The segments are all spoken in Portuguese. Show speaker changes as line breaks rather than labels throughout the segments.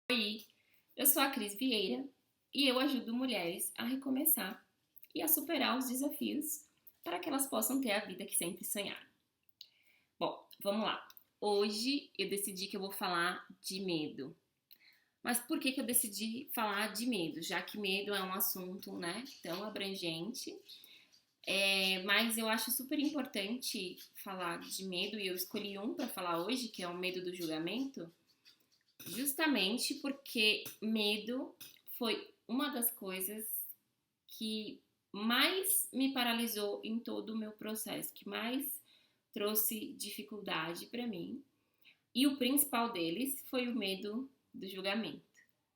Oi, eu sou a Cris Vieira e eu ajudo mulheres a recomeçar e a superar os desafios para que elas possam ter a vida que sempre sonharam. Bom, vamos lá. Hoje eu decidi que eu vou falar de medo. Mas por que eu decidi falar de medo? Já que medo é um assunto, né, tão abrangente. Mas eu acho super importante falar de medo e eu escolhi um para falar hoje, que é o medo do julgamento. Justamente porque medo foi uma das coisas que mais me paralisou em todo o meu processo, que mais trouxe dificuldade para mim. E o principal deles foi o medo do julgamento,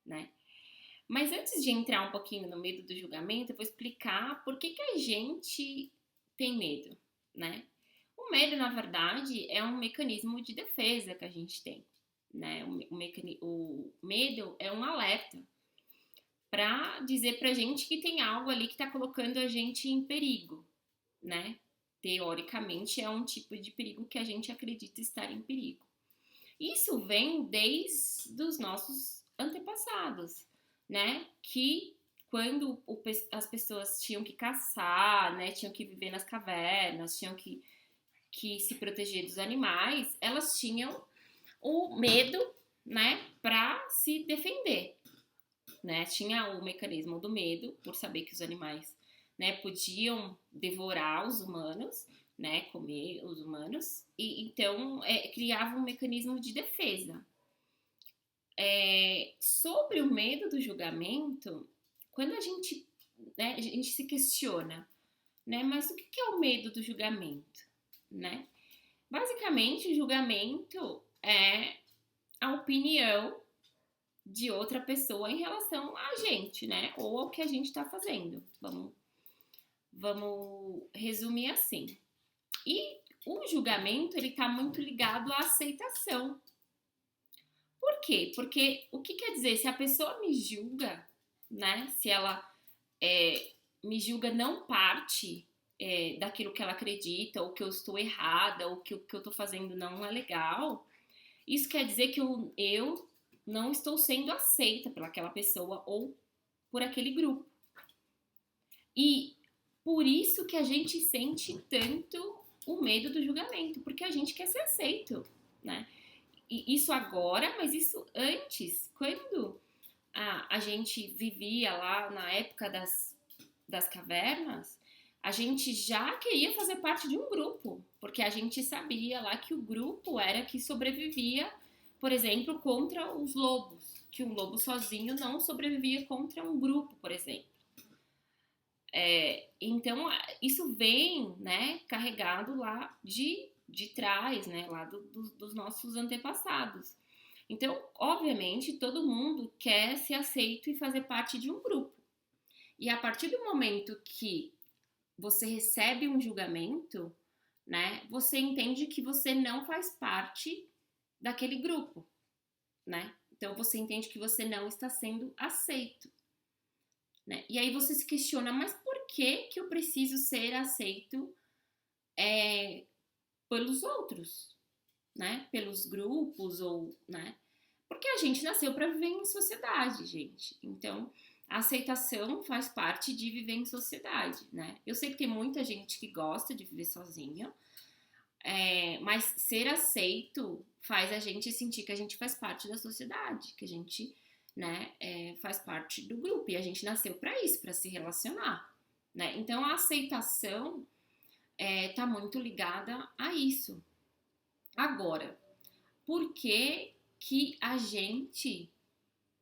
né? Mas antes de entrar um pouquinho no medo do julgamento, eu vou explicar por que a gente tem medo, né? O medo, na verdade, é um mecanismo de defesa que a gente tem, né? O medo é um alerta para dizer pra gente que tem algo ali que está colocando a gente em perigo, né? Teoricamente é um tipo de perigo que a gente acredita estar em perigo. Isso vem desde os nossos antepassados, né? Que quando as pessoas tinham que caçar, né? Tinham que viver nas cavernas, tinham que se proteger dos animais, elas tinham o medo, né? Para se defender, né? Tinha o mecanismo do medo, por saber que os animais, né, podiam devorar os humanos, né, comer os humanos, e então criava um mecanismo de defesa. Sobre o medo do julgamento, quando né, a gente se questiona, né, mas o que é o medo do julgamento, né? Basicamente, o julgamento é a opinião de outra pessoa em relação a gente, né? Ou ao que a gente está fazendo. Vamos resumir assim. E o julgamento, ele tá muito ligado à aceitação. Por quê? Porque o que quer dizer? Se a pessoa me julga, né? Se ela me julga não parte daquilo que ela acredita, ou que eu estou errada, ou que o que eu estou fazendo não é legal, isso quer dizer que eu não estou sendo aceita pelaquela pessoa ou por aquele grupo. E por isso que a gente sente tanto o medo do julgamento, porque a gente quer ser aceito, né? E isso agora, mas isso antes, quando a gente vivia lá na época das cavernas, a gente já queria fazer parte de um grupo, porque a gente sabia lá que o grupo era que sobrevivia, por exemplo, contra os lobos, que um lobo sozinho não sobrevivia contra um grupo, por exemplo. Então, isso vem, né, carregado lá de trás, né, lá dos nossos antepassados. Então, obviamente, todo mundo quer ser aceito e fazer parte de um grupo. E a partir do momento que você recebe um julgamento, né, você entende que você não faz parte daquele grupo, né? Então, você entende que você não está sendo aceito. Né? E aí você se questiona, mas por que eu preciso ser aceito pelos outros, né? Pelos grupos ou, né? Porque a gente nasceu para viver em sociedade, gente. Então, a aceitação faz parte de viver em sociedade, né? Eu sei que tem muita gente que gosta de viver sozinha, mas ser aceito faz a gente sentir que a gente faz parte da sociedade, que a gente, né, faz parte do grupo e a gente nasceu para isso, para se relacionar, né? Então a aceitação tá muito ligada a isso. Agora, por que a gente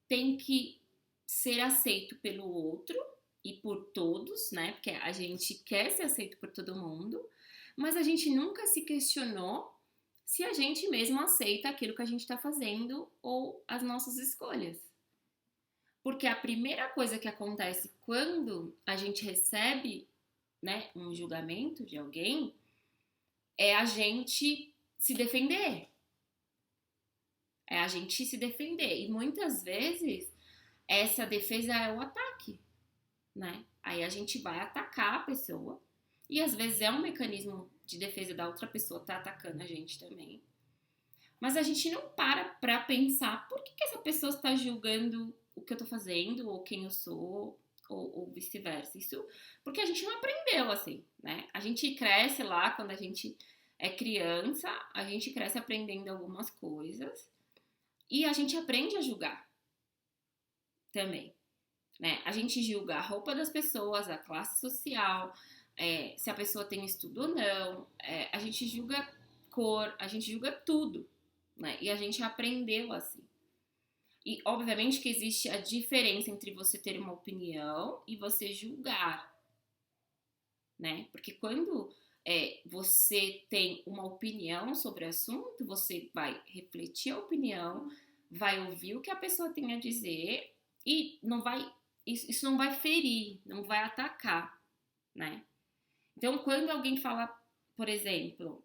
tem que ser aceito pelo outro e por todos, né? Porque a gente quer ser aceito por todo mundo, mas a gente nunca se questionou se a gente mesmo aceita aquilo que a gente está fazendo ou as nossas escolhas. Porque a primeira coisa que acontece quando a gente recebe, né, um julgamento de alguém é a gente se defender. É a gente se defender. E muitas vezes essa defesa é o ataque, né? Aí a gente vai atacar a pessoa. E às vezes é um mecanismo de defesa da outra pessoa tá atacando a gente também. Mas a gente não para pensar por que essa pessoa está julgando o que eu tô fazendo, ou quem eu sou, ou vice-versa. Isso porque a gente não aprendeu assim, né? A gente cresce lá quando a gente é criança, a gente cresce aprendendo algumas coisas e a gente aprende a julgar também, né? A gente julga a roupa das pessoas, a classe social, se a pessoa tem estudo ou não, a gente julga cor, a gente julga tudo, né? E a gente aprendeu assim. E obviamente que existe a diferença entre você ter uma opinião e você julgar, né? Porque quando você tem uma opinião sobre o assunto, você vai refletir a opinião, vai ouvir o que a pessoa tem a dizer e não vai, isso não vai ferir, não vai atacar, né? Então, quando alguém fala, por exemplo,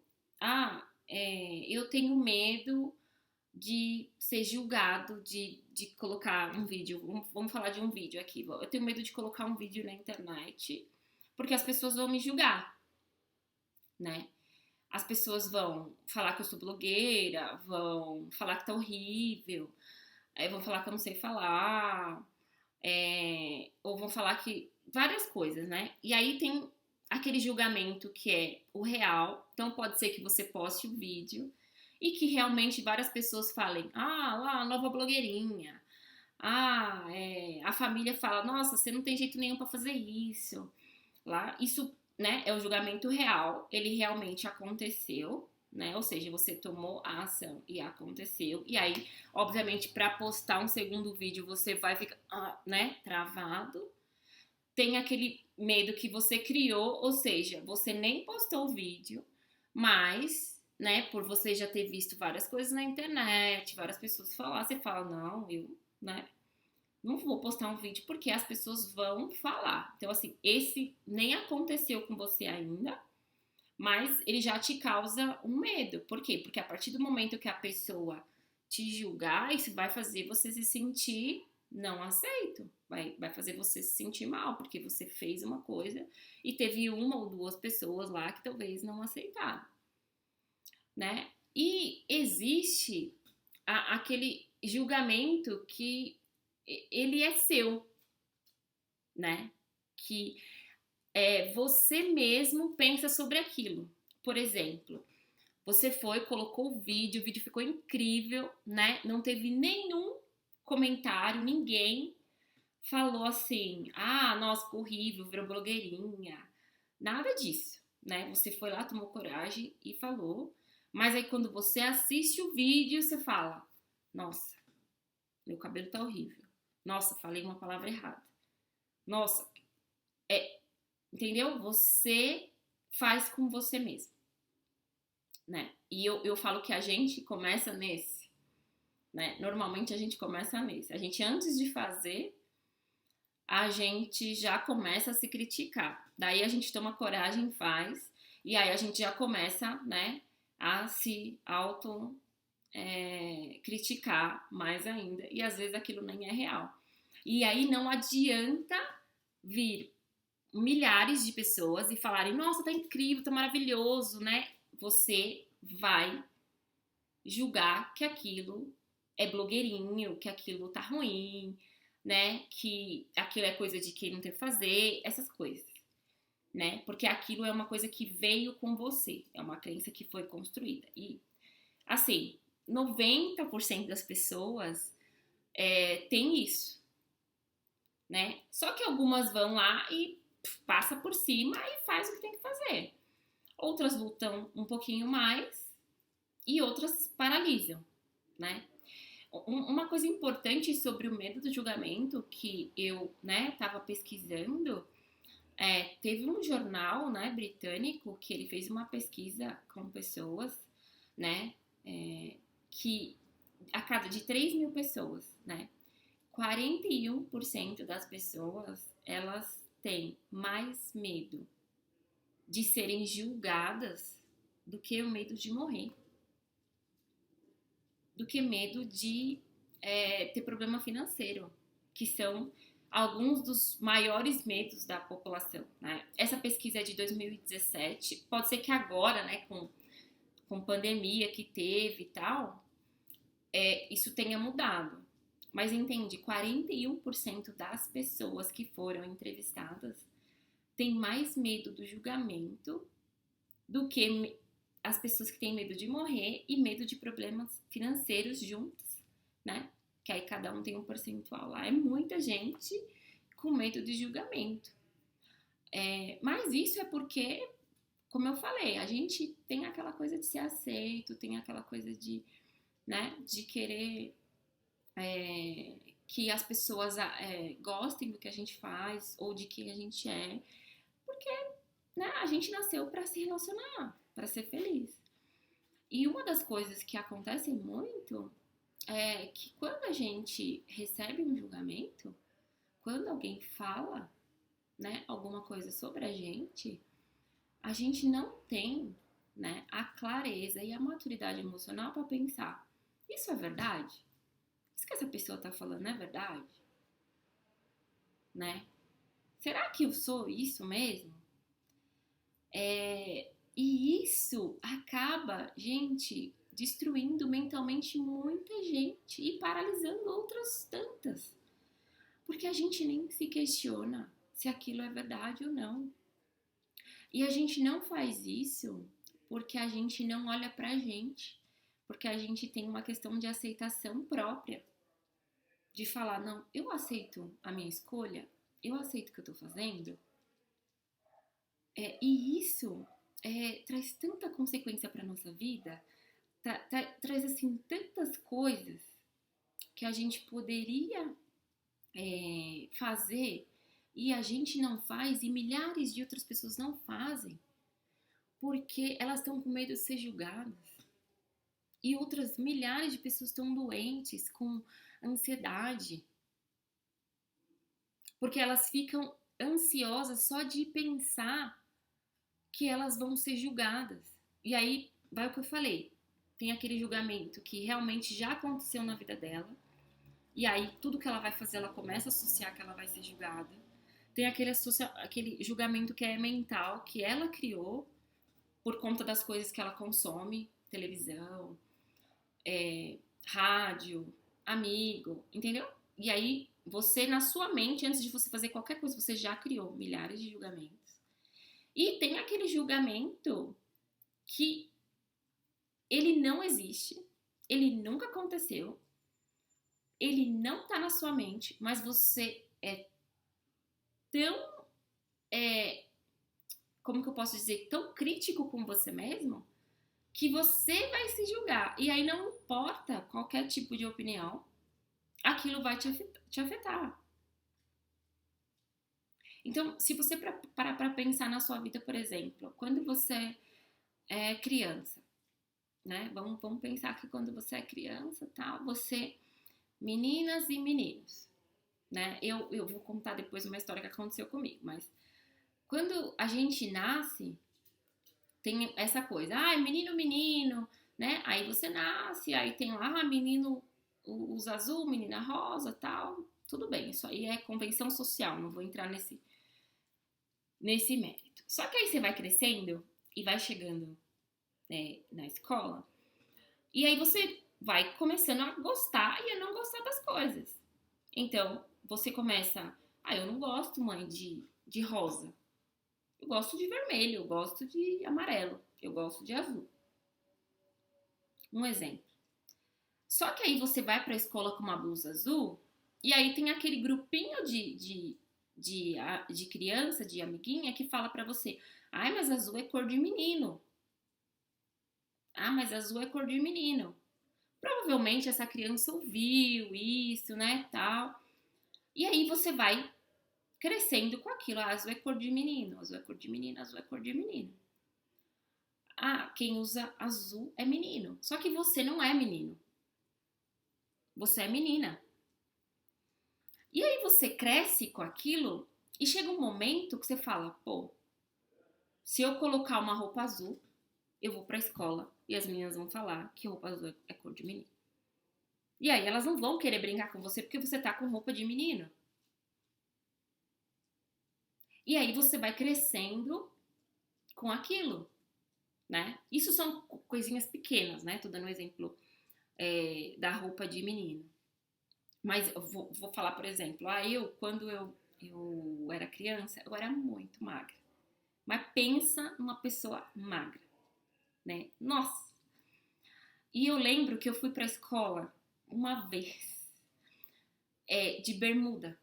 eu tenho medo de ser julgado, de colocar um vídeo. Vamos falar de um vídeo aqui. Eu tenho medo de colocar um vídeo na internet porque as pessoas vão me julgar, né? As pessoas vão falar que eu sou blogueira, vão falar que tá horrível, vão falar que eu não sei falar, ou vão falar que várias coisas, né? E aí tem aquele julgamento que é o real. Então pode ser que você poste o vídeo e que realmente várias pessoas falem, lá, a nova blogueirinha. A família fala, nossa, você não tem jeito nenhum pra fazer isso. Lá, isso, né, é o julgamento real, ele realmente aconteceu, né? Ou seja, você tomou a ação e aconteceu. E aí, obviamente, para postar um segundo vídeo, você vai ficar, né, travado. Tem aquele medo que você criou, ou seja, você nem postou o vídeo, mas, né, por você já ter visto várias coisas na internet, várias pessoas falar, você fala, não, né, não vou postar um vídeo porque as pessoas vão falar. Então, assim, esse nem aconteceu com você ainda, mas ele já te causa um medo. Por quê? Porque a partir do momento que a pessoa te julgar, isso vai fazer você se sentir não aceito. Vai fazer você se sentir mal, porque você fez uma coisa e teve uma ou duas pessoas lá que talvez não aceitaram, né? E existe aquele julgamento que ele é seu, né? Que você mesmo pensa sobre aquilo. Por exemplo, você foi, colocou o vídeo ficou incrível, né? Não teve nenhum comentário, ninguém falou assim, nossa, ficou horrível, virou blogueirinha. Nada disso, né? Você foi lá, tomou coragem e falou. Mas aí quando você assiste o vídeo, você fala, nossa, meu cabelo tá horrível. Nossa, falei uma palavra errada. Nossa, entendeu? Você faz com você mesmo, né? E eu falo que a gente começa nesse, né? Normalmente a gente começa nesse. A gente, antes de fazer, a gente já começa a se criticar. Daí a gente toma coragem, faz, e aí a gente já começa, né, a se auto criticar mais ainda. E às vezes aquilo nem é real. E aí não adianta vir milhares de pessoas e falarem, nossa, tá incrível, tá maravilhoso, né? Você vai julgar que aquilo é blogueirinho, que aquilo tá ruim, né? Que aquilo é coisa de quem não tem que fazer, essas coisas, né? Porque aquilo é uma coisa que veio com você, é uma crença que foi construída. E, assim, 90% das pessoas tem isso, né? Só que algumas vão lá e passa por cima e faz o que tem que fazer. Outras lutam um pouquinho mais e outras paralisam, né? Uma coisa importante sobre o medo do julgamento que eu, né, tava pesquisando, teve um jornal, né, britânico que ele fez uma pesquisa com pessoas, né, que a cada de 3.000 pessoas, né, 41% das pessoas, elas têm mais medo de serem julgadas do que o medo de morrer, do que medo de ter problema financeiro, que são alguns dos maiores medos da população, né? Essa pesquisa é de 2017, pode ser que agora, né, com pandemia que teve e tal, isso tenha mudado. Mas entende, 41% das pessoas que foram entrevistadas têm mais medo do julgamento do que as pessoas que têm medo de morrer e medo de problemas financeiros juntos, né? Que aí cada um tem um percentual lá. É muita gente com medo de julgamento. Mas isso é porque, como eu falei, a gente tem aquela coisa de ser aceito, tem aquela coisa de, né, de querer que as pessoas gostem do que a gente faz ou de quem a gente é, porque, né, a gente nasceu para se relacionar, para ser feliz. E uma das coisas que acontece muito é que quando a gente recebe um julgamento, quando alguém fala, né, alguma coisa sobre a gente não tem, né, a clareza e a maturidade emocional para pensar: isso é verdade? Isso que essa pessoa tá falando é verdade? Né? Será que eu sou isso mesmo? E isso acaba, gente, destruindo mentalmente muita gente e paralisando outras tantas. Porque a gente nem se questiona se aquilo é verdade ou não. E a gente não faz isso porque a gente não olha pra gente. Porque a gente tem uma questão de aceitação própria. De falar, não, eu aceito a minha escolha, eu aceito o que eu tô fazendo. E isso traz tanta consequência pra nossa vida, traz assim tantas coisas que a gente poderia fazer e a gente não faz e milhares de outras pessoas não fazem porque elas estão com medo de ser julgadas. E outras milhares de pessoas estão doentes com ansiedade. Porque elas ficam ansiosas só de pensar que elas vão ser julgadas. E aí, vai o que eu falei. Tem aquele julgamento que realmente já aconteceu na vida dela. E aí, tudo que ela vai fazer, ela começa a associar que ela vai ser julgada. Tem aquele julgamento que é mental, que ela criou por conta das coisas que ela consome. Televisão, rádio, amigo, entendeu? E aí, você, na sua mente, antes de você fazer qualquer coisa, você já criou milhares de julgamentos. E tem aquele julgamento que ele não existe, ele nunca aconteceu, ele não tá na sua mente, mas você é tão, como que eu posso dizer, tão crítico com você mesmo, que você vai se julgar. E aí não importa qualquer tipo de opinião, aquilo vai te afetar. Então, se você parar para pensar na sua vida, por exemplo, quando você é criança, né? Vamos pensar que quando você é criança, tal, você, meninas e meninos, né? Eu vou contar depois uma história que aconteceu comigo, mas quando a gente nasce, tem essa coisa, menino, menino, né? Aí você nasce, aí tem lá, menino usa azul, menina rosa, tal. Tudo bem, isso aí é convenção social, não vou entrar nesse mérito. Só que aí você vai crescendo e vai chegando na escola, e aí você vai começando a gostar e a não gostar das coisas. Então, você começa, eu não gosto, mãe, de rosa. Eu gosto de vermelho, eu gosto de amarelo, eu gosto de azul. Um exemplo. Só que aí você vai para a escola com uma blusa azul, e aí tem aquele grupinho de criança, de amiguinha, que fala pra você, mas azul é cor de menino. Mas azul é cor de menino. Provavelmente essa criança ouviu isso, né, tal. E aí você vai crescendo com aquilo, azul é cor de menino, azul é cor de menino, azul é cor de menino. Quem usa azul é menino. Só que você não é menino. Você é menina. E aí você cresce com aquilo e chega um momento que você fala, pô, se eu colocar uma roupa azul, eu vou pra escola e as meninas vão falar que roupa azul é cor de menino. E aí elas não vão querer brincar com você porque você tá com roupa de menino. E aí você vai crescendo com aquilo, né? Isso são coisinhas pequenas, né? Tô dando um exemplo da roupa de menino. Mas eu vou falar, por exemplo, quando eu era criança, eu era muito magra. Mas pensa numa pessoa magra, né? Nossa! E eu lembro que eu fui pra escola uma vez, de bermuda.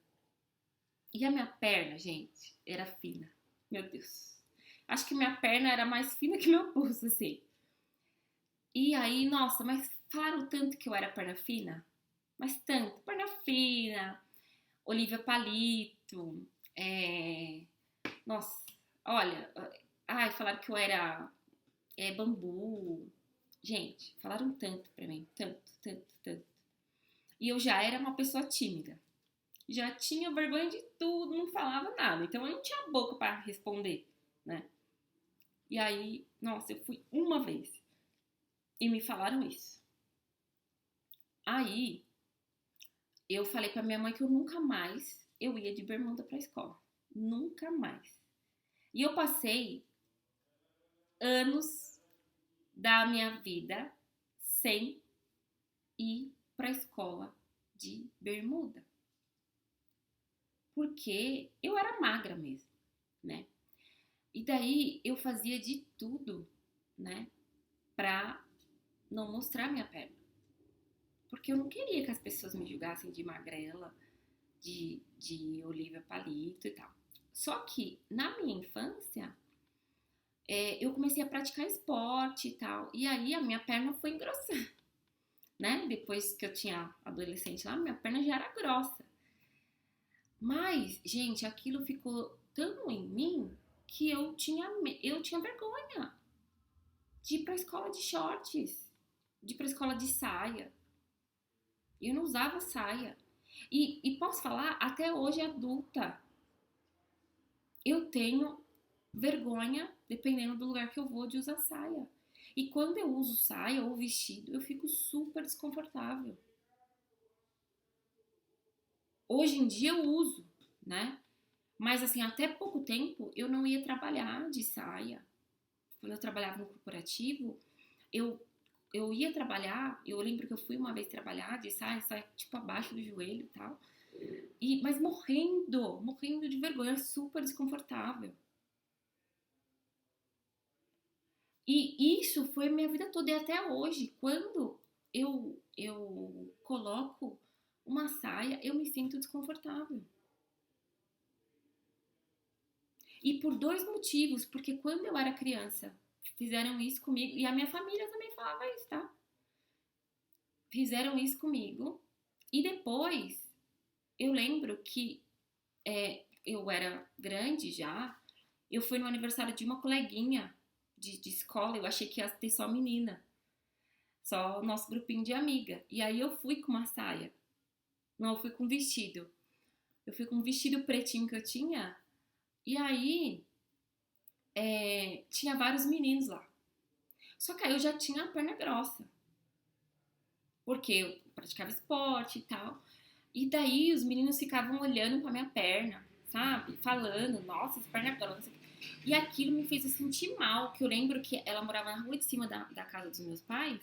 E a minha perna, gente, era fina. Meu Deus. Acho que minha perna era mais fina que meu pulso, assim. E aí, nossa, mas falaram tanto que eu era perna fina. Mas tanto, perna fina, Olivia Palito, nossa, olha, falaram que eu era bambu. Gente, falaram tanto pra mim, tanto, tanto, tanto. E eu já era uma pessoa tímida. Já tinha vergonha de tudo, não falava nada. Então eu não tinha boca pra responder, né? E aí, nossa, eu fui uma vez e me falaram isso. Aí eu falei pra minha mãe que eu nunca mais eu ia de bermuda pra escola. Nunca mais. E eu passei anos da minha vida sem ir pra escola de bermuda. Porque eu era magra mesmo, né? E daí eu fazia de tudo, né? Pra não mostrar minha perna. Porque eu não queria que as pessoas me julgassem de magrela, de Olivia Palito e tal. Só que na minha infância, eu comecei a praticar esporte e tal. E aí a minha perna foi engrossando, né? Depois que eu tinha adolescente lá, minha perna já era grossa. Mas, gente, aquilo ficou tão em mim que eu tinha vergonha de ir pra escola de shorts, de ir pra escola de saia. Eu não usava saia. E posso falar, até hoje adulta, eu tenho vergonha, dependendo do lugar que eu vou, de usar saia. E quando eu uso saia ou vestido, eu fico super desconfortável. Hoje em dia eu uso, né? Mas assim, até pouco tempo eu não ia trabalhar de saia. Quando eu trabalhava no corporativo, eu, eu ia trabalhar, eu lembro que eu fui uma vez trabalhar de saia tipo abaixo do joelho e tal. Mas morrendo de vergonha, super desconfortável. E isso foi minha vida toda e até hoje. Quando eu coloco uma saia, eu me sinto desconfortável. E por dois motivos, porque quando eu era criança, fizeram isso comigo, e a minha família também falava isso, tá? Fizeram isso comigo, e depois eu lembro que eu era grande já, eu fui no aniversário de uma coleguinha de escola, eu achei que ia ter só menina, só o nosso grupinho de amiga. E aí eu fui com uma saia, não, eu fui com um vestido. Eu fui com um vestido pretinho que eu tinha, e aí tinha vários meninos lá. Só que aí eu já tinha a perna grossa, porque eu praticava esporte e tal. E daí os meninos ficavam olhando pra minha perna, sabe? Falando, nossa, essa perna é grossa. E aquilo me fez eu sentir mal, que eu lembro que ela morava na rua de cima da casa dos meus pais,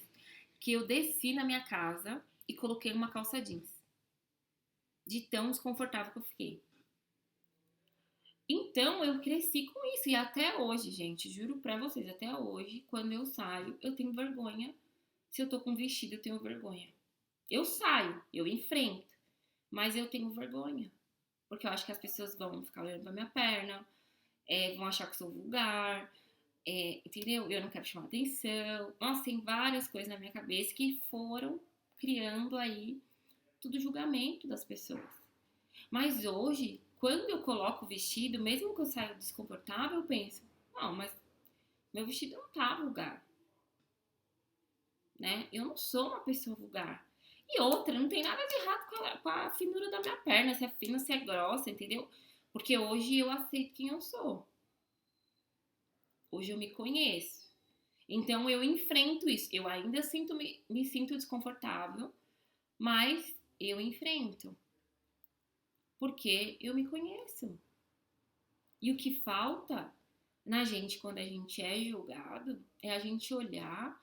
que eu desci na minha casa e coloquei uma calça jeans. De tão desconfortável que eu fiquei. Então eu cresci com isso. E até hoje, gente, juro pra vocês, até hoje, quando eu saio, eu tenho vergonha. Se eu tô com vestido, eu tenho vergonha. Eu saio, eu enfrento, mas eu tenho vergonha. Porque eu acho que as pessoas vão ficar olhando pra minha perna, vão achar que eu sou vulgar, entendeu? Eu não quero chamar atenção. Nossa, tem várias coisas na minha cabeça que foram criando aí tudo julgamento das pessoas. Mas hoje, quando eu coloco o vestido, mesmo que eu saia desconfortável, eu penso, não, mas meu vestido não tá vulgar, né? Eu não sou uma pessoa vulgar. E outra, não tem nada de errado com a finura da minha perna, se é fina, se é grossa, entendeu? Porque hoje eu aceito quem eu sou. Hoje eu me conheço. Então eu enfrento isso. Eu ainda me sinto desconfortável, mas eu enfrento. Porque eu me conheço. E o que falta na gente quando a gente é julgado é a gente olhar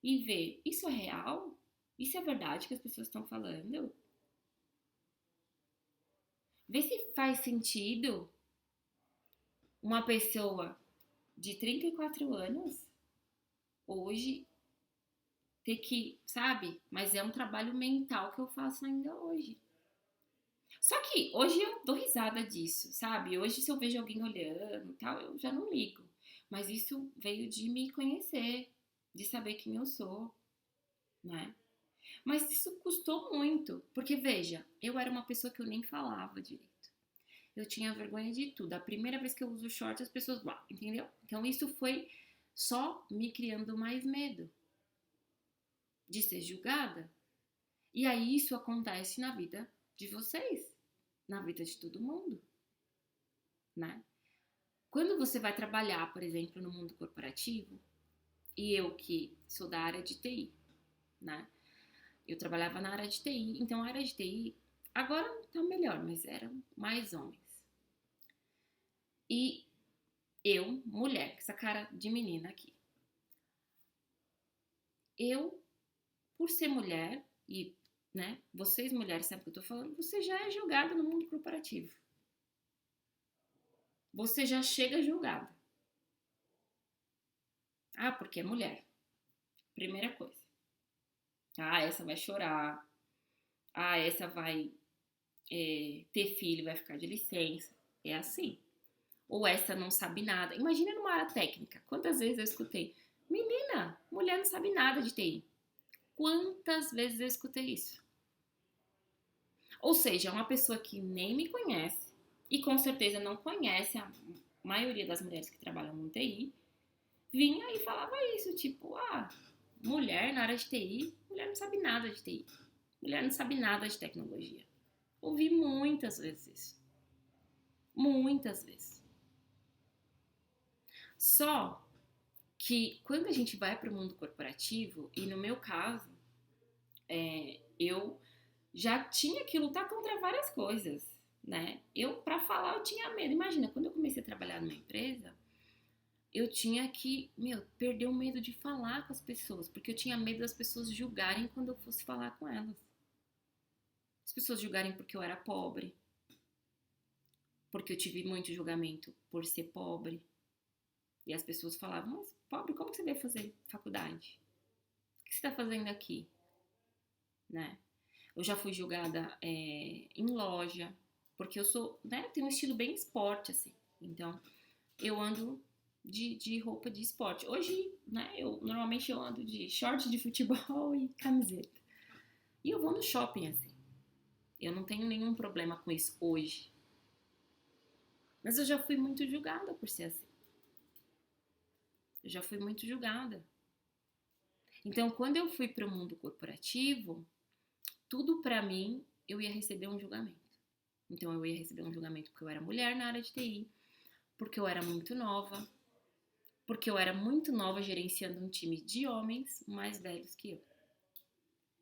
e ver, isso é real? Isso é verdade que as pessoas estão falando? Vê se faz sentido uma pessoa de 34 anos hoje ter que, sabe? Mas é um trabalho mental que eu faço ainda hoje. Só que hoje eu dou risada disso, sabe? Hoje se eu vejo alguém olhando e tal, eu já não ligo. Mas isso veio de me conhecer, de saber quem eu sou, né? Mas isso custou muito, porque veja, eu era uma pessoa que eu nem falava direito. Eu tinha vergonha de tudo. A primeira vez que eu uso short, as pessoas, uau, entendeu? Então isso foi só me criando mais medo de ser julgada. E aí isso acontece na vida de vocês, na vida de todo mundo, né? Quando você vai trabalhar, por exemplo, no mundo corporativo, e eu que sou da área de TI, né? Eu trabalhava na área de TI, então a área de TI agora tá melhor, mas eram mais homens. E eu, mulher, com essa cara de menina aqui. Eu, por ser mulher, e né, vocês mulheres sabem o que eu tô falando, você já é julgada no mundo corporativo. Você já chega julgada. Ah, porque é mulher. Primeira coisa. Ah, essa vai chorar. Ah, essa vai ter filho, vai ficar de licença. É assim. Ou essa não sabe nada. Imagina numa área técnica. Quantas vezes eu escutei? Menina, mulher não sabe nada de TI. Quantas vezes eu escutei isso? Ou seja, uma pessoa que nem me conhece e com certeza não conhece a maioria das mulheres que trabalham no TI, vinha e falava isso, tipo, ah, mulher na área de TI, mulher não sabe nada de TI. Mulher não sabe nada de tecnologia. Ouvi muitas vezes isso. Muitas vezes. Só que quando a gente vai para o mundo corporativo, e no meu caso, eu já tinha que lutar contra várias coisas, né? Eu, para falar, eu tinha medo. Imagina, quando eu comecei a trabalhar numa empresa, eu tinha que, perder o medo de falar com as pessoas, porque eu tinha medo das pessoas julgarem quando eu fosse falar com elas. As pessoas julgarem porque eu era pobre, porque eu tive muito julgamento por ser pobre. E as pessoas falavam, mas pobre, como que você deve fazer faculdade? O que você está fazendo aqui? Né? Eu já fui julgada em loja, porque eu sou, né, tenho um estilo bem esporte, assim. Então, eu ando de roupa de esporte. Hoje, né, normalmente eu ando de short de futebol e camiseta. E eu vou no shopping, assim. Eu não tenho nenhum problema com isso hoje. Mas eu já fui muito julgada por ser assim. Eu já fui muito julgada. Então, quando eu fui para o mundo corporativo, tudo para mim eu ia receber um julgamento. Então, eu ia receber um julgamento porque eu era mulher na área de TI, porque eu era muito nova, porque eu era muito nova gerenciando um time de homens mais velhos que eu.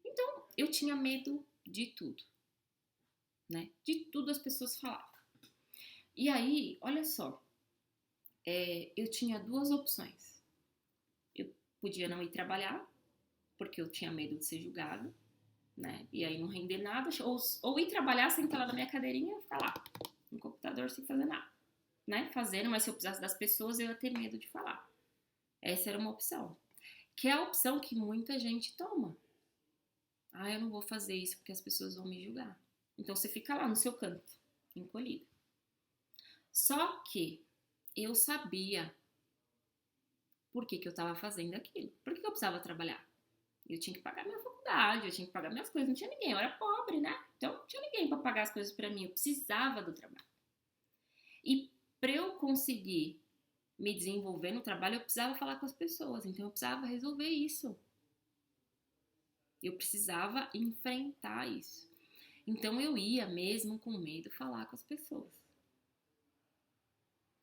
Então, eu tinha medo de tudo, né? De tudo as pessoas falavam. E aí, olha só, eu tinha duas opções. Eu podia não ir trabalhar, porque eu tinha medo de ser julgada, né? E aí não render nada, ou ir trabalhar, sentar lá na minha cadeirinha e ficar lá, no computador sem fazer nada, né? Fazendo, mas se eu precisasse das pessoas, eu ia ter medo de falar. Essa era uma opção. Que é a opção que muita gente toma. Ah, eu não vou fazer isso porque as pessoas vão me julgar. Então você fica lá no seu canto, encolhida. Só que eu sabia por que eu estava fazendo aquilo. Por que eu precisava trabalhar? Eu tinha que pagar minha faculdade, eu tinha que pagar minhas coisas. Não tinha ninguém, eu era pobre, né? Então não tinha ninguém para pagar as coisas para mim. Eu precisava do trabalho. E para eu conseguir me desenvolver no trabalho, eu precisava falar com as pessoas. Então eu precisava resolver isso. Eu precisava enfrentar isso. Então eu ia mesmo com medo falar com as pessoas.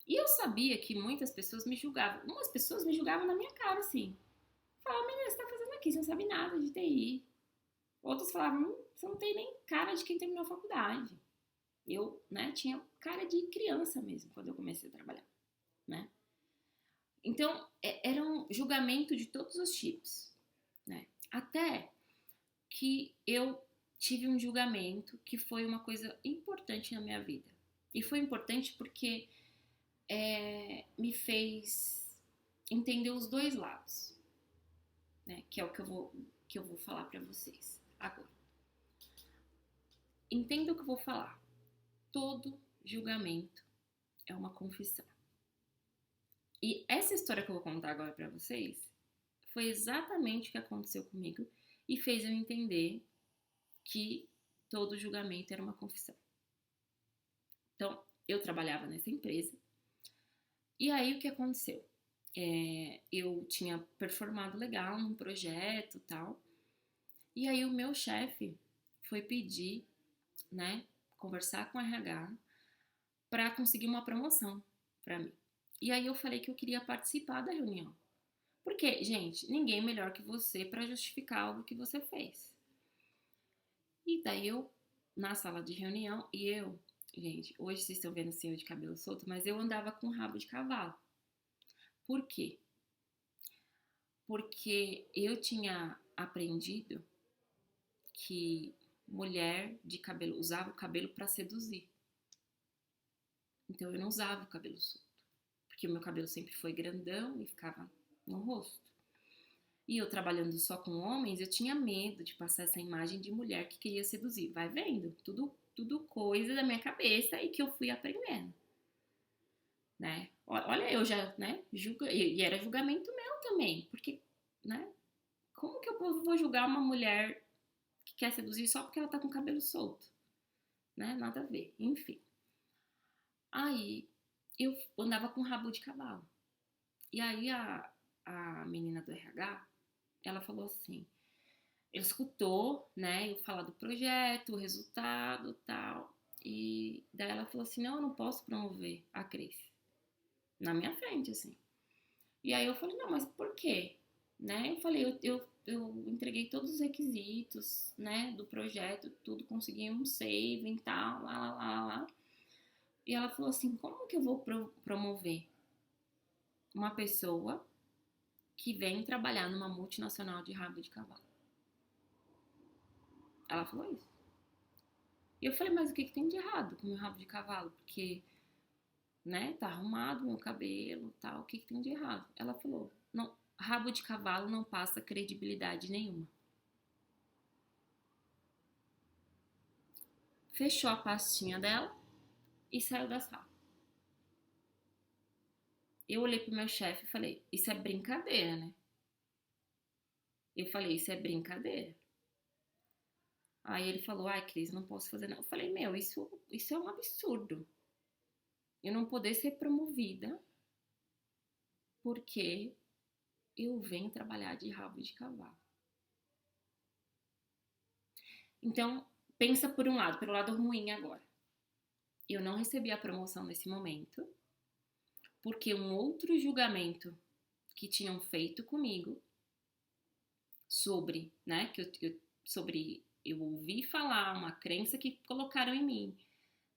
E eu sabia que muitas pessoas me julgavam. Umas pessoas me julgavam na minha cara, assim. Falavam, menina, você tá fazendo aqui? Você não sabe nada de TI. Outros falavam, você não tem nem cara de quem terminou a faculdade. Eu, né, tinha cara de criança mesmo quando eu comecei a trabalhar, né? Então, era um julgamento de todos os tipos, né? Até que eu tive um julgamento que foi uma coisa importante na minha vida. E foi importante porque me fez entender os dois lados, né? Que é o que eu vou falar para vocês agora. Entenda o que eu vou falar. Todo julgamento é uma confissão. E essa história que eu vou contar agora para vocês foi exatamente o que aconteceu comigo e fez eu entender que todo julgamento era uma confissão. Então, eu trabalhava nessa empresa e aí o que aconteceu? Eu tinha performado legal num projeto e tal, e aí o meu chefe foi pedir, né, conversar com o RH para conseguir uma promoção para mim. E aí eu falei que eu queria participar da reunião. Porque, gente, ninguém é melhor que você para justificar algo que você fez. E daí eu, na sala de reunião, gente, hoje vocês estão vendo assim eu de cabelo solto, mas eu andava com rabo de cavalo. Por quê? Porque eu tinha aprendido que mulher de cabelo usava o cabelo para seduzir. Então eu não usava o cabelo solto, porque o meu cabelo sempre foi grandão e ficava no rosto. E eu trabalhando só com homens, eu tinha medo de passar essa imagem de mulher que queria seduzir. Vai vendo? Tudo coisa da minha cabeça e que eu fui aprendendo, né? Olha, eu já, né, e era julgamento meu também, porque, né, como que eu vou julgar uma mulher que quer seduzir só porque ela tá com o cabelo solto, né? Nada a ver, enfim. Aí, eu andava com rabo de cavalo. E aí, a menina do RH, ela falou assim, ele escutou, né, eu falar do projeto, o resultado, tal, e daí ela falou assim, não, eu não posso promover a Cris, na minha frente, assim. E aí eu falei, não, mas por quê? Né, eu falei, eu entreguei todos os requisitos, né, do projeto, tudo, consegui um save e tal, lá. E ela falou assim, como que eu vou promover uma pessoa que vem trabalhar numa multinacional de rabo de cavalo? Ela falou isso. E eu falei, mas o que tem de errado com o meu rabo de cavalo? Porque, né, tá arrumado meu cabelo e tal, o que tem de errado? Ela falou, não, rabo de cavalo não passa credibilidade nenhuma. Fechou a pastinha dela e saiu da sala. Eu olhei pro meu chefe e falei, isso é brincadeira, né? Eu falei, isso é brincadeira. Aí ele falou, ai, Cris, não posso fazer nada. Eu falei, meu, isso é um absurdo. Eu não poder ser promovida porque eu venho trabalhar de rabo de cavalo. Então, pensa por um lado, pelo lado ruim agora. Eu não recebi a promoção nesse momento porque um outro julgamento que tinham feito comigo sobre, né, sobre eu ouvi falar, uma crença que colocaram em mim,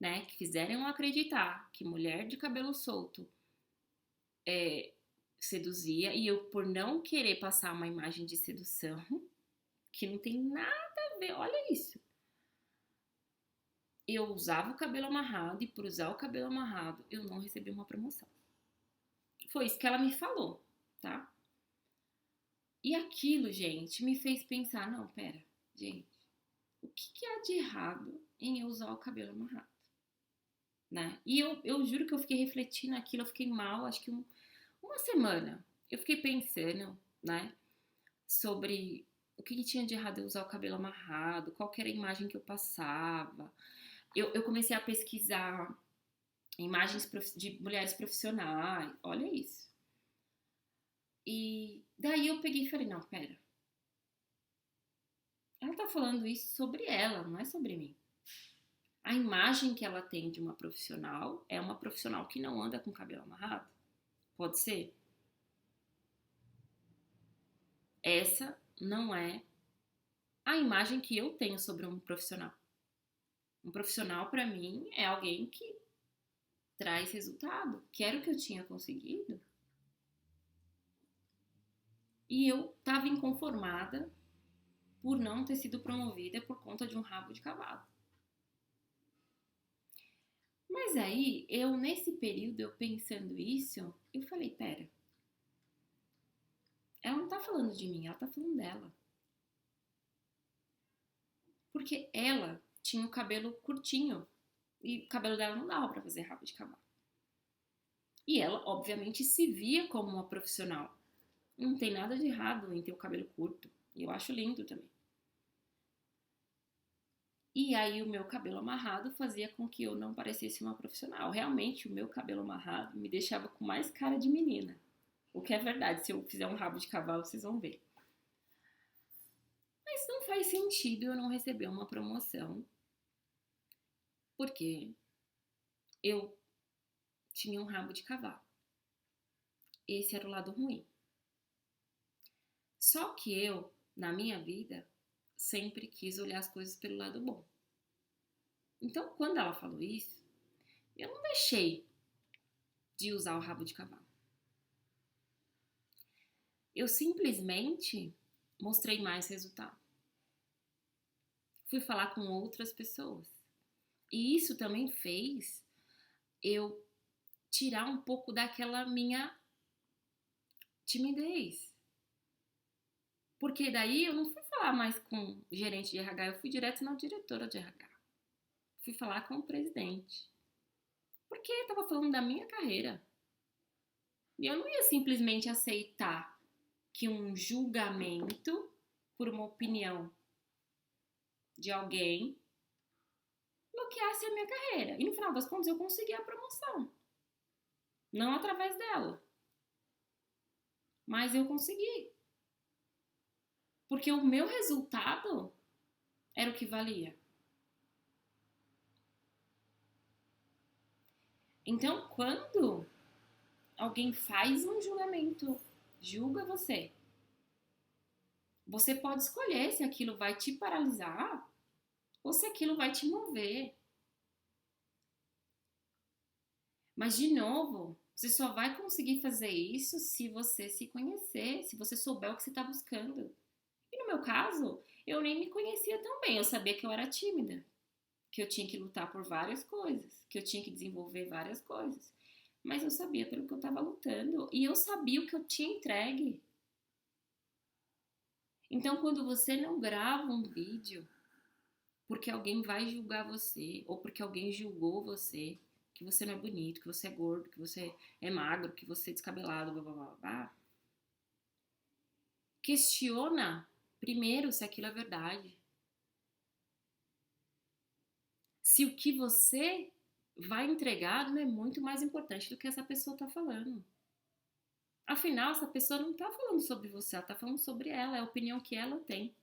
né, que fizeram acreditar que mulher de cabelo solto seduzia, e eu, por não querer passar uma imagem de sedução, que não tem nada a ver, olha isso. Eu usava o cabelo amarrado e por usar o cabelo amarrado eu não recebi uma promoção. Foi isso que ela me falou, tá? E aquilo, gente, me fez pensar, não, pera, gente, o que há de errado em eu usar o cabelo amarrado? Né? E eu juro que eu fiquei refletindo aquilo, eu fiquei mal, acho que uma semana. Eu fiquei pensando, né, sobre o que tinha de errado eu usar o cabelo amarrado, qual que era a imagem que eu passava. Eu comecei a pesquisar imagens de mulheres profissionais, olha isso. E daí eu peguei e falei, não, pera. Ela tá falando isso sobre ela, não é sobre mim. A imagem que ela tem de uma profissional é uma profissional que não anda com cabelo amarrado? Pode ser? Essa não é a imagem que eu tenho sobre um profissional. Um profissional, para mim, é alguém que traz resultado, que era o que eu tinha conseguido. E eu estava inconformada por não ter sido promovida por conta de um rabo de cavalo. Mas aí, nesse período, eu pensando isso, eu falei, pera, ela não tá falando de mim, ela tá falando dela. Porque ela tinha o cabelo curtinho e o cabelo dela não dava pra fazer rabo de cavalo. E ela, obviamente, se via como uma profissional. Não tem nada de errado em ter o cabelo curto. E eu acho lindo também. E aí o meu cabelo amarrado fazia com que eu não parecesse uma profissional. Realmente, o meu cabelo amarrado me deixava com mais cara de menina. O que é verdade, se eu fizer um rabo de cavalo, vocês vão ver. Mas não faz sentido eu não receber uma promoção, porque eu tinha um rabo de cavalo. Esse era o lado ruim. Só que eu, na minha vida, sempre quis olhar as coisas pelo lado bom. Então, quando ela falou isso, eu não deixei de usar o rabo de cavalo. Eu simplesmente mostrei mais resultado. Fui falar com outras pessoas. E isso também fez eu tirar um pouco daquela minha timidez. Porque daí eu não fui falar mais com o gerente de RH, eu fui direto na diretora de RH. Fui falar com o presidente. Porque eu estava falando da minha carreira. E eu não ia simplesmente aceitar que um julgamento por uma opinião de alguém bloqueasse a minha carreira. E no final das contas eu consegui a promoção. Não através dela. Mas eu consegui. Porque o meu resultado era o que valia. Então, quando alguém faz um julgamento, julga você, você pode escolher se aquilo vai te paralisar ou se aquilo vai te mover. Mas, de novo, você só vai conseguir fazer isso se você se conhecer, se você souber o que você está buscando. E no meu caso, eu nem me conhecia tão bem. Eu sabia que eu era tímida, que eu tinha que lutar por várias coisas, que eu tinha que desenvolver várias coisas. Mas eu sabia pelo que eu estava lutando e eu sabia o que eu tinha entregue. Então, quando você não grava um vídeo porque alguém vai julgar você ou porque alguém julgou você, que você não é bonito, que você é gordo, que você é magro, que você é descabelado, blá blá blá blá, questiona primeiro se aquilo é verdade. Se o que você vai entregar não é muito mais importante do que essa pessoa está falando. Afinal, essa pessoa não está falando sobre você, ela está falando sobre ela, é a opinião que ela tem.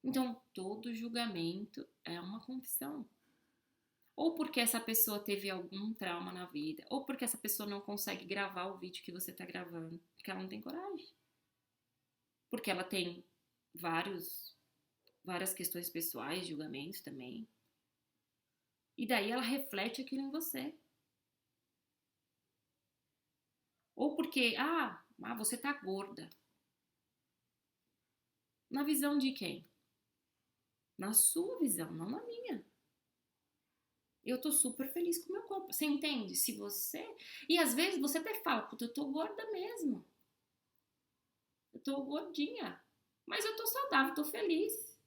Então, todo julgamento é uma confissão. Ou porque essa pessoa teve algum trauma na vida, ou porque essa pessoa não consegue gravar o vídeo que você está gravando, porque ela não tem coragem. Porque ela tem várias questões pessoais, julgamentos também. E daí ela reflete aquilo em você. Ou porque, você tá gorda. Na visão de quem? Na sua visão, não na minha. Eu tô super feliz com o meu corpo. Você entende? Se você... E às vezes você até fala, puta, eu tô gorda mesmo. Eu tô gordinha. Mas eu tô saudável, tô feliz.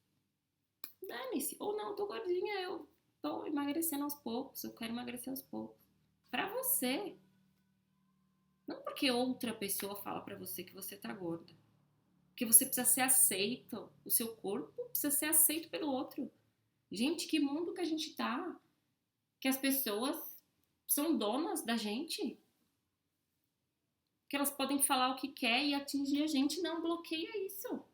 Dane-se. Ou não, eu tô gordinha, eu tô emagrecendo aos poucos. Eu quero emagrecer aos poucos. Pra você. Não porque outra pessoa fala pra você que você tá gorda. Porque você precisa ser aceito. O seu corpo precisa ser aceito pelo outro. Gente, que mundo que a gente tá? Que as pessoas são donas da gente? Que elas podem falar o que quer e atingir a gente? Não, bloqueia isso.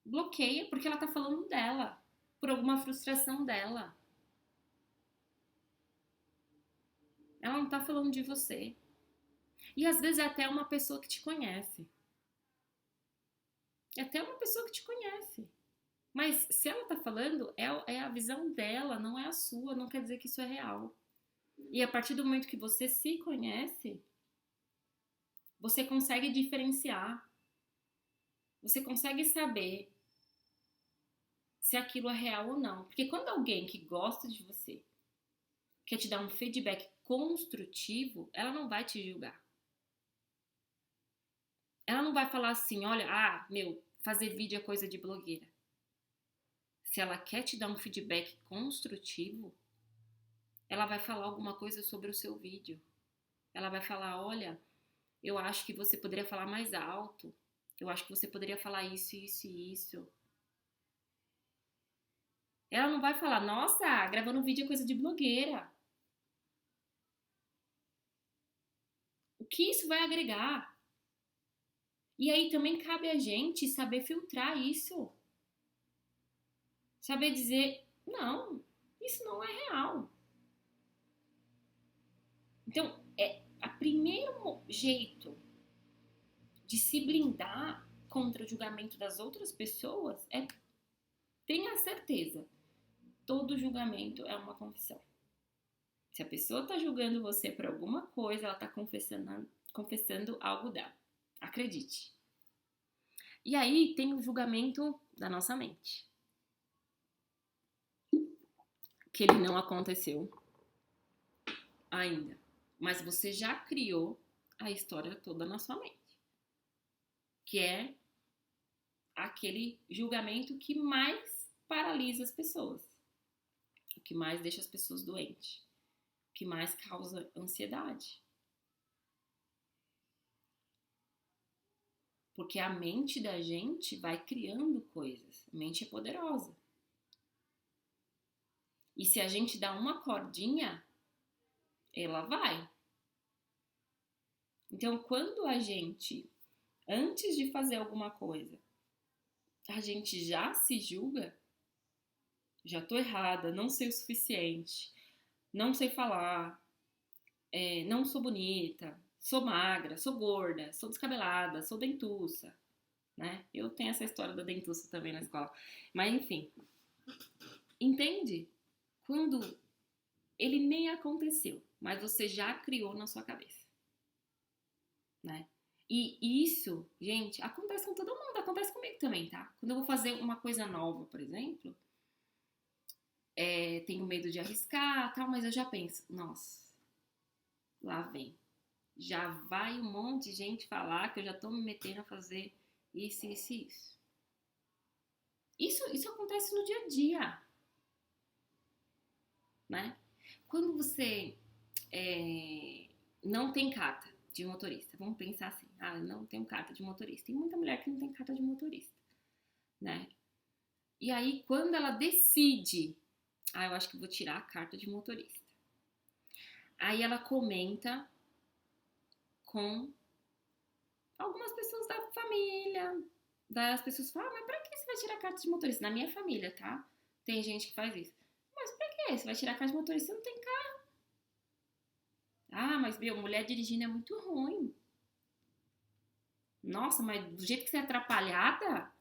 Bloqueia porque ela tá falando dela. Por alguma frustração dela. Ela não tá falando de você. E às vezes é até uma pessoa que te conhece. É até uma pessoa que te conhece. Mas se ela tá falando, é a visão dela, não é a sua. Não quer dizer que isso é real. E a partir do momento que você se conhece, você consegue diferenciar, você consegue saber se aquilo é real ou não. Porque quando alguém que gosta de você quer te dar um feedback construtivo, ela não vai te julgar. Ela não vai falar assim, olha, fazer vídeo é coisa de blogueira. Se ela quer te dar um feedback construtivo, ela vai falar alguma coisa sobre o seu vídeo. Ela vai falar, olha, eu acho que você poderia falar mais alto. Eu acho que você poderia falar isso, isso e isso. Ela não vai falar, nossa, gravando vídeo é coisa de blogueira. O que isso vai agregar? E aí também cabe a gente saber filtrar isso. Saber dizer, não, isso não é real. Então, o primeiro jeito de se blindar contra o julgamento das outras pessoas é tenha certeza, todo julgamento é uma confissão. Se a pessoa está julgando você por alguma coisa, ela está confessando algo dela. Acredite. E aí tem o julgamento da nossa mente. Que ele não aconteceu ainda. Mas você já criou a história toda na sua mente. Que é aquele julgamento que mais paralisa as pessoas. O que mais deixa as pessoas doentes. O que mais causa ansiedade. Porque a mente da gente vai criando coisas. A mente é poderosa. E se a gente dá uma cordinha, ela vai. Então, quando a gente, antes de fazer alguma coisa, a gente já se julga, já tô errada, não sei o suficiente, não sei falar, não sou bonita, sou magra, sou gorda, sou descabelada, sou dentuça, né? Eu tenho essa história da dentuça também na escola. Mas enfim, entende? Quando ele nem aconteceu, mas você já criou na sua cabeça, né? E isso, gente, acontece com todo mundo, acontece comigo também, tá? Quando eu vou fazer uma coisa nova, por exemplo, tenho medo de arriscar, tal, mas eu já penso, nossa, lá vem. Já vai um monte de gente falar que eu já tô me metendo a fazer isso, isso e isso. Isso acontece no dia a dia, né? Quando você não tem carta de motorista, vamos pensar assim, não tenho carta de motorista. Tem muita mulher que não tem carta de motorista, né? E aí, quando ela decide, eu acho que vou tirar a carta de motorista. Aí ela comenta com algumas pessoas da família. Daí as pessoas falam, mas pra que você vai tirar a carta de motorista? Na minha família, tá? Tem gente que faz isso. Mas pra que você vai tirar a carta de motorista? Você não tem carro. Mas mulher dirigindo é muito ruim. Nossa, mas do jeito que você é atrapalhada,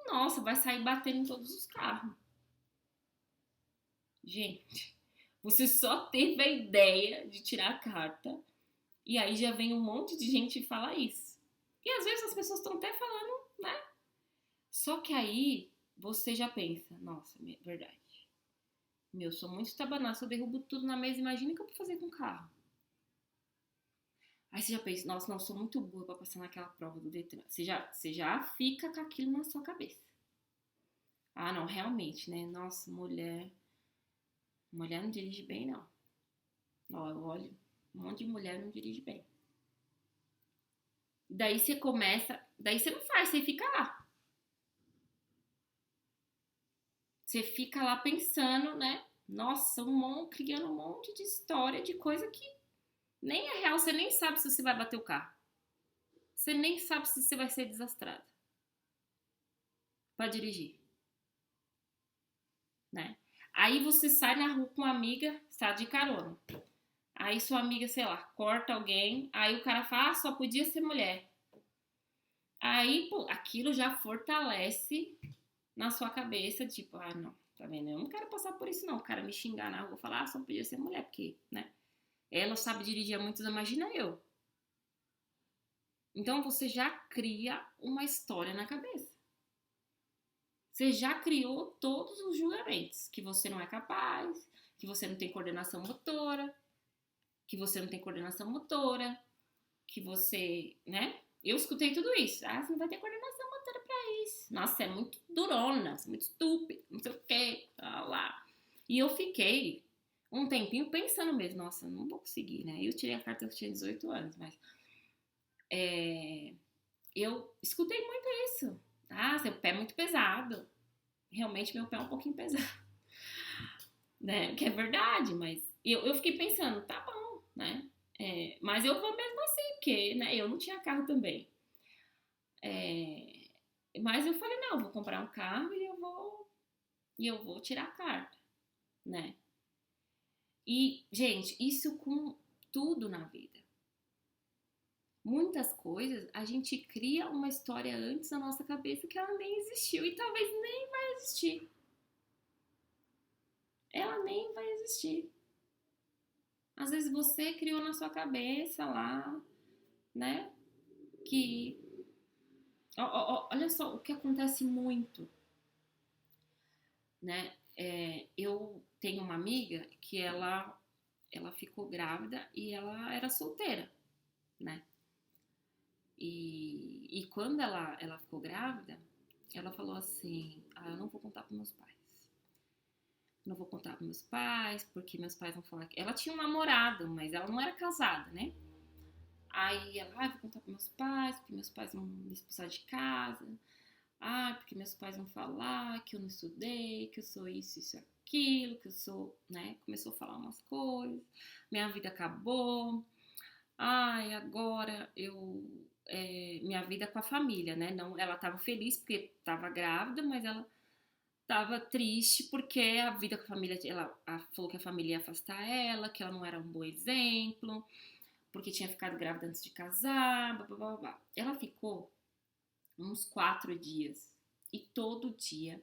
nossa, vai sair batendo em todos os carros. Gente, você só teve a ideia de tirar a carta e aí já vem um monte de gente falar isso. E às vezes as pessoas estão até falando, né? Só que aí você já pensa, nossa, verdade. Sou muito estabanaço, eu derrubo tudo na mesa, imagina o que eu vou fazer com o carro. Aí você já pensa, nossa, não, sou muito burra pra passar naquela prova do Detran. Você já fica com aquilo na sua cabeça. Não, realmente, né? Nossa, mulher não dirige bem, não. Ó, eu olho, um monte de mulher não dirige bem. Daí você não faz, você fica lá. Você fica lá pensando, né? Nossa, criando um monte de história de coisa que nem é real. Você nem sabe se você vai bater o carro. Você nem sabe se você vai ser desastrado pra dirigir, né? Aí você sai na rua com uma amiga, está de carona. Aí sua amiga, sei lá, corta alguém. Aí o cara fala, só podia ser mulher. Aí, pô, aquilo já fortalece na sua cabeça, tipo, não, tá vendo? Eu não quero passar por isso, não. O cara me xingar na rua, falar, só podia ser mulher, porque, né? Ela sabe dirigir há muitos anos, imagina eu. Então você já cria uma história na cabeça. Você já criou todos os julgamentos, que você não é capaz, que você não tem coordenação motora, que você não tem coordenação motora, que você, né? Eu escutei tudo isso. Ah, você não vai ter coordenação motora pra isso. Nossa, você é muito durona, você é muito estúpida, não sei o quê, lá. E eu fiquei um tempinho pensando mesmo, nossa, não vou conseguir, né? Eu tirei a carta, eu tinha 18 anos, mas eu escutei muito isso. Ah, seu pé é muito pesado. Realmente meu pé é um pouquinho pesado, né? Que é verdade, mas eu fiquei pensando, tá bom, né? Mas eu vou mesmo assim, porque né, eu não tinha carro também. É, mas eu falei, não, eu vou comprar um carro e eu vou tirar a carta, né? E, gente, isso com tudo na vida. Muitas coisas a gente cria uma história antes na nossa cabeça que ela nem existiu e talvez nem vai existir. Ela nem vai existir. Às vezes você criou na sua cabeça lá, né? Que. Olha só o que acontece muito, né? Eu tenho uma amiga que ela ficou grávida e ela era solteira, né? E quando ela ficou grávida, ela falou assim: ah, eu não vou contar para meus pais. Não vou contar para meus pais, porque meus pais vão falar que. Ela tinha um namorado, mas ela não era casada, né? Aí ela, vou contar para meus pais, porque meus pais vão me expulsar de casa. Porque meus pais vão falar que eu não estudei, que eu sou isso, aquilo, que eu sou, né? Começou a falar umas coisas. Minha vida acabou. Agora minha vida com a família, né? Não, ela estava feliz porque estava grávida, mas ela estava triste porque a vida com a família, ela falou que a família ia afastar ela, que ela não era um bom exemplo, porque tinha ficado grávida antes de casar, blá, blá, blá, blá. Ela ficou uns 4 dias e todo dia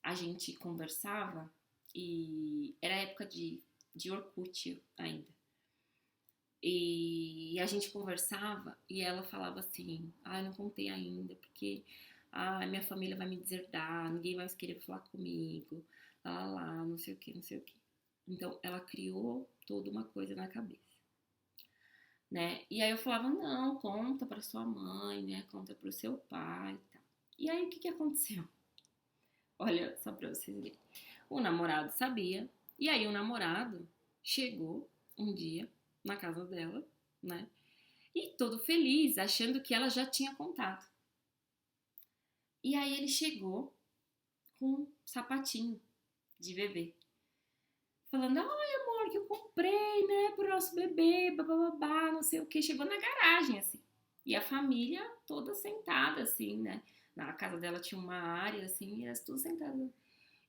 a gente conversava e era época de Orkut ainda. E a gente conversava e ela falava assim: não contei ainda, porque minha família vai me deserdar, ninguém vai querer falar comigo, lá, não sei o que, não sei o que. Então ela criou toda uma coisa na cabeça, né? E aí eu falava: não, conta pra sua mãe, né? Conta pro seu pai e tal. E aí o que aconteceu? Olha, só pra vocês verem. O namorado sabia, e aí o namorado chegou um dia na casa dela, né? E todo feliz, achando que ela já tinha contado. E aí ele chegou com um sapatinho de bebê. Falando, ai amor, que eu comprei, né, pro nosso bebê, babá, não sei o que. Chegou na garagem, assim. E a família toda sentada, assim, né. Na casa dela tinha uma área, assim, e elas todas sentadas.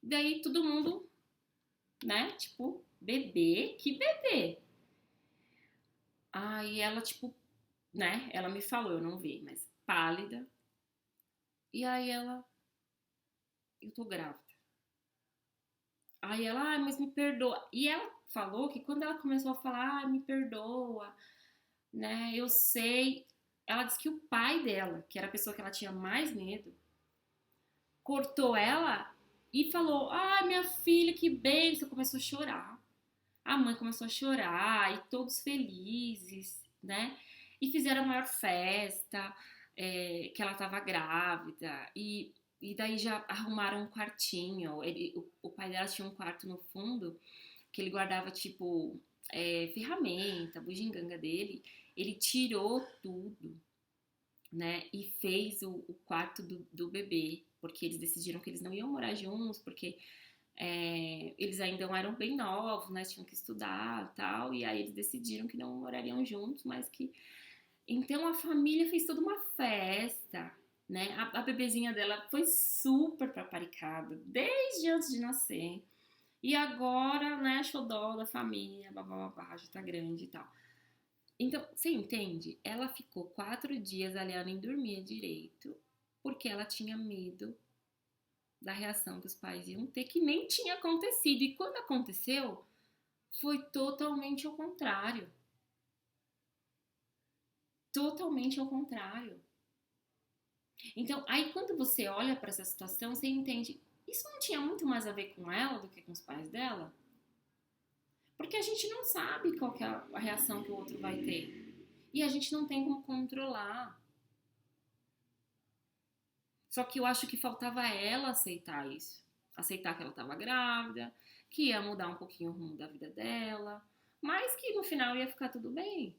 Daí todo mundo, né, tipo, bebê? Que bebê? Aí ela, tipo, né, ela me falou, eu não vi, mas pálida. E aí ela, eu tô grávida. Aí ela, mas me perdoa. E ela falou que quando ela começou a falar, me perdoa, né, eu sei. Ela disse que o pai dela, que era a pessoa que ela tinha mais medo, cortou ela e falou, minha filha, que bênção. Começou a chorar. A mãe começou a chorar e todos felizes, né? E fizeram a maior festa, que ela estava grávida. E daí já arrumaram um quartinho. O pai dela tinha um quarto no fundo que ele guardava, tipo, ferramenta, bugiganga dele. Ele tirou tudo, né? E fez o quarto do bebê, porque eles decidiram que eles não iam morar juntos, porque eles ainda eram bem novos, né? Tinham que estudar e tal. E aí eles decidiram que não morariam juntos, mas que. Então a família fez toda uma festa, né? A bebezinha dela foi super paparicada, desde antes de nascer. E agora, né, xodó da família, babá, já tá grande e tal. Então, você entende? Ela ficou 4 dias ali, ela nem dormia direito, porque ela tinha medo da reação que os pais iam ter, que nem tinha acontecido. E quando aconteceu, foi totalmente ao contrário. totalmente ao contrário. Então, aí quando você olha para essa situação, você entende, isso não tinha muito mais a ver com ela do que com os pais dela? Porque a gente não sabe qual que é a reação que o outro vai ter. E a gente não tem como controlar. Só que eu acho que faltava a ela aceitar isso. Aceitar que ela estava grávida, que ia mudar um pouquinho o rumo da vida dela, mas que no final ia ficar tudo bem.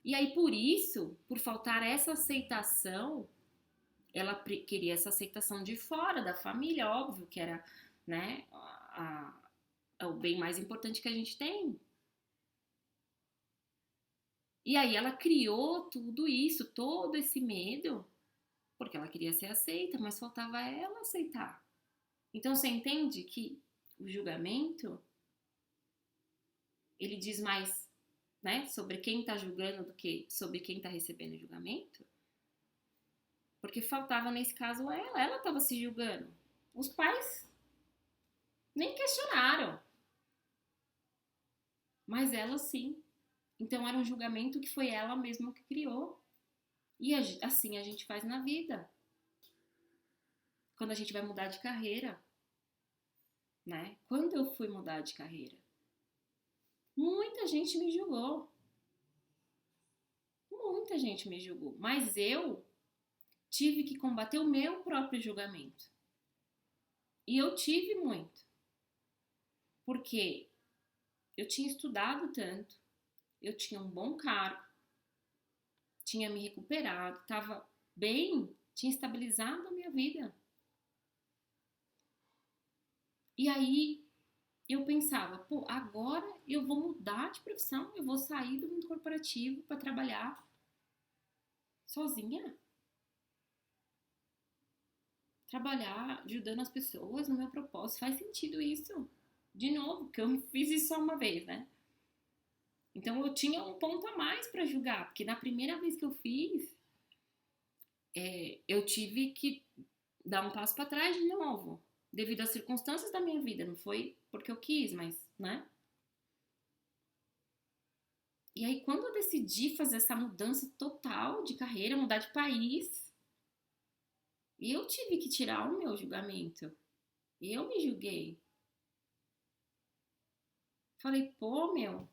E aí, por isso, por faltar essa aceitação, ela queria essa aceitação de fora da família, óbvio que era, né, o bem mais importante que a gente tem. E aí ela criou tudo isso, todo esse medo, porque ela queria ser aceita, mas faltava ela aceitar. Então você entende que o julgamento, ele diz mais, né, sobre quem está julgando do que sobre quem está recebendo o julgamento? Porque faltava nesse caso ela estava se julgando. Os pais nem questionaram, mas ela sim. Então era um julgamento que foi ela mesma que criou. E assim a gente faz na vida. Quando a gente vai mudar de carreira, né? Quando eu fui mudar de carreira, muita gente me julgou. Muita gente me julgou. Mas eu tive que combater o meu próprio julgamento. E eu tive muito. Porque eu tinha estudado tanto, eu tinha um bom cargo, tinha me recuperado, estava bem, tinha estabilizado a minha vida. E aí eu pensava, pô, agora eu vou mudar de profissão, eu vou sair do mundo corporativo para trabalhar sozinha. Trabalhar ajudando as pessoas no meu propósito. Faz sentido isso? De novo, que eu fiz isso só uma vez, né? Então eu tinha um ponto a mais para julgar, porque na primeira vez que eu fiz, eu tive que dar um passo para trás de novo, devido às circunstâncias da minha vida. Não foi porque eu quis, mas, né? E aí, quando eu decidi fazer essa mudança total de carreira, mudar de país, eu tive que tirar o meu julgamento. Eu me julguei. Falei, pô, meu,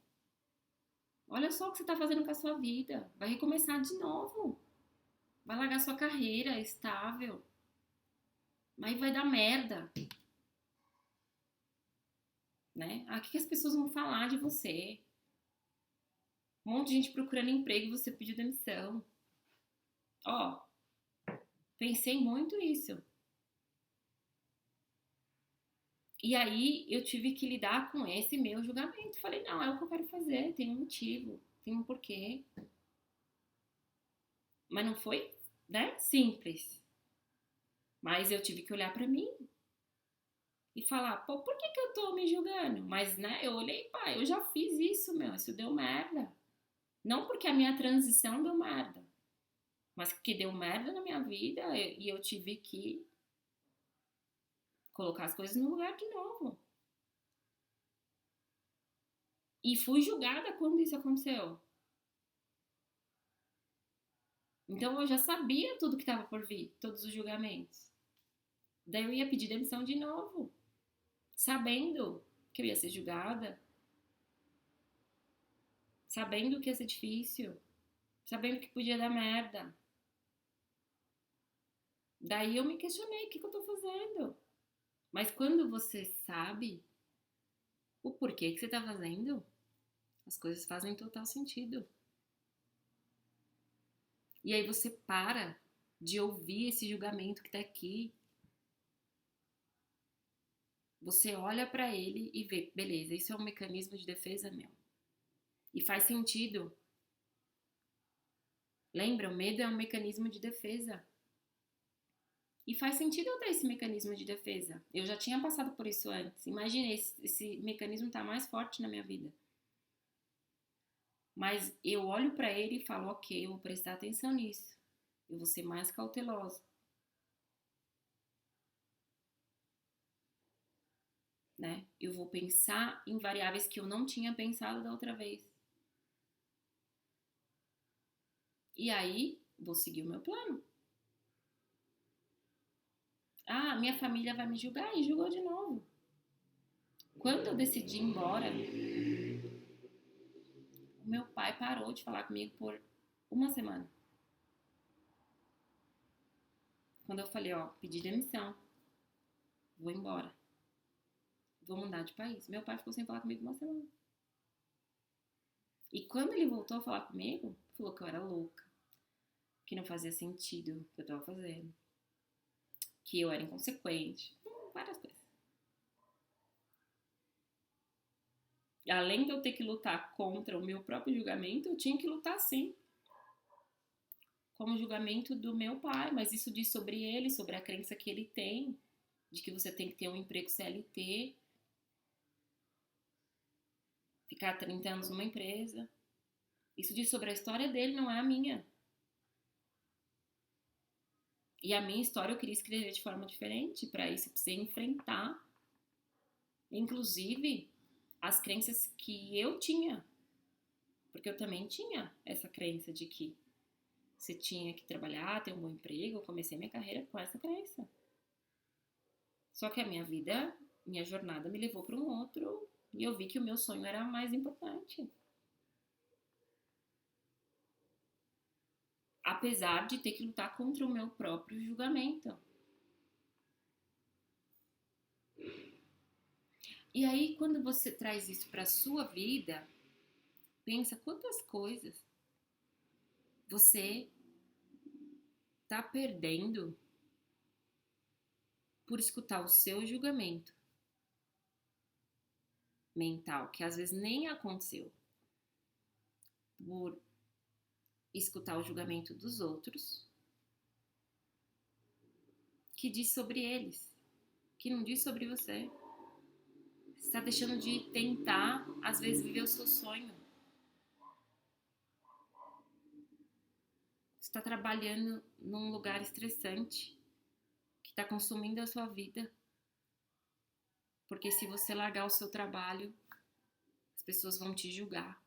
olha só o que você tá fazendo com a sua vida. Vai recomeçar de novo. Vai largar sua carreira estável. Mas vai dar merda, né? Ah, o que as pessoas vão falar de você? Um monte de gente procurando emprego e você pediu demissão. Ó, pensei muito isso. E aí eu tive que lidar com esse meu julgamento. Falei, não, é o que eu quero fazer, tem um motivo, tem um porquê. Mas não foi, né, simples. Mas eu tive que olhar pra mim e falar, pô, por que eu tô me julgando? Mas, né, eu olhei, pá, eu já fiz isso, meu, isso deu merda. Não porque a minha transição deu merda, mas que deu merda na minha vida e eu tive que colocar as coisas no lugar de novo. E fui julgada quando isso aconteceu. Então eu já sabia tudo que estava por vir, todos os julgamentos. Daí eu ia pedir demissão de novo, sabendo que eu ia ser julgada, sabendo que ia ser difícil, sabendo que podia dar merda. Daí eu me questionei, o que eu tô fazendo? Mas quando você sabe o porquê que você tá fazendo, as coisas fazem total sentido. E aí você para de ouvir esse julgamento que tá aqui. Você olha pra ele e vê, beleza, isso é um mecanismo de defesa meu. E faz sentido. Lembra? O medo é um mecanismo de defesa. E faz sentido eu ter esse mecanismo de defesa. Eu já tinha passado por isso antes. Imagine, esse mecanismo tá mais forte na minha vida. Mas eu olho pra ele e falo, ok, eu vou prestar atenção nisso. Eu vou ser mais cautelosa, né? Eu vou pensar em variáveis que eu não tinha pensado da outra vez. E aí, vou seguir o meu plano. Ah, minha família vai me julgar e julgou de novo. Quando eu decidi ir embora, o meu pai parou de falar comigo por uma semana. Quando eu falei, ó, pedi demissão, vou embora, vou mudar de país. Meu pai ficou sem falar comigo uma semana. E quando ele voltou a falar comigo, falou que eu era louca, que não fazia sentido o que eu tava fazendo, que eu era inconsequente, várias coisas. Além de eu ter que lutar contra o meu próprio julgamento, eu tinha que lutar sim com o julgamento do meu pai, mas isso diz sobre ele, sobre a crença que ele tem, de que você tem que ter um emprego CLT, ficar 30 anos numa empresa. Isso diz sobre a história dele, não é a minha. E a minha história eu queria escrever de forma diferente, para isso eu precisei enfrentar, inclusive, as crenças que eu tinha. Porque eu também tinha essa crença de que você tinha que trabalhar, ter um bom emprego. Eu comecei minha carreira com essa crença. Só que a minha vida, minha jornada me levou para um outro e eu vi que o meu sonho era mais importante. Apesar de ter que lutar contra o meu próprio julgamento. E aí, quando você traz isso para a sua vida, pensa quantas coisas você está perdendo por escutar o seu julgamento mental, que às vezes nem aconteceu, por escutar o julgamento dos outros, que diz sobre eles, que não diz sobre você. Você está deixando de tentar, às vezes, viver o seu sonho. Você está trabalhando num lugar estressante, que está consumindo a sua vida. Porque se você largar o seu trabalho, as pessoas vão te julgar.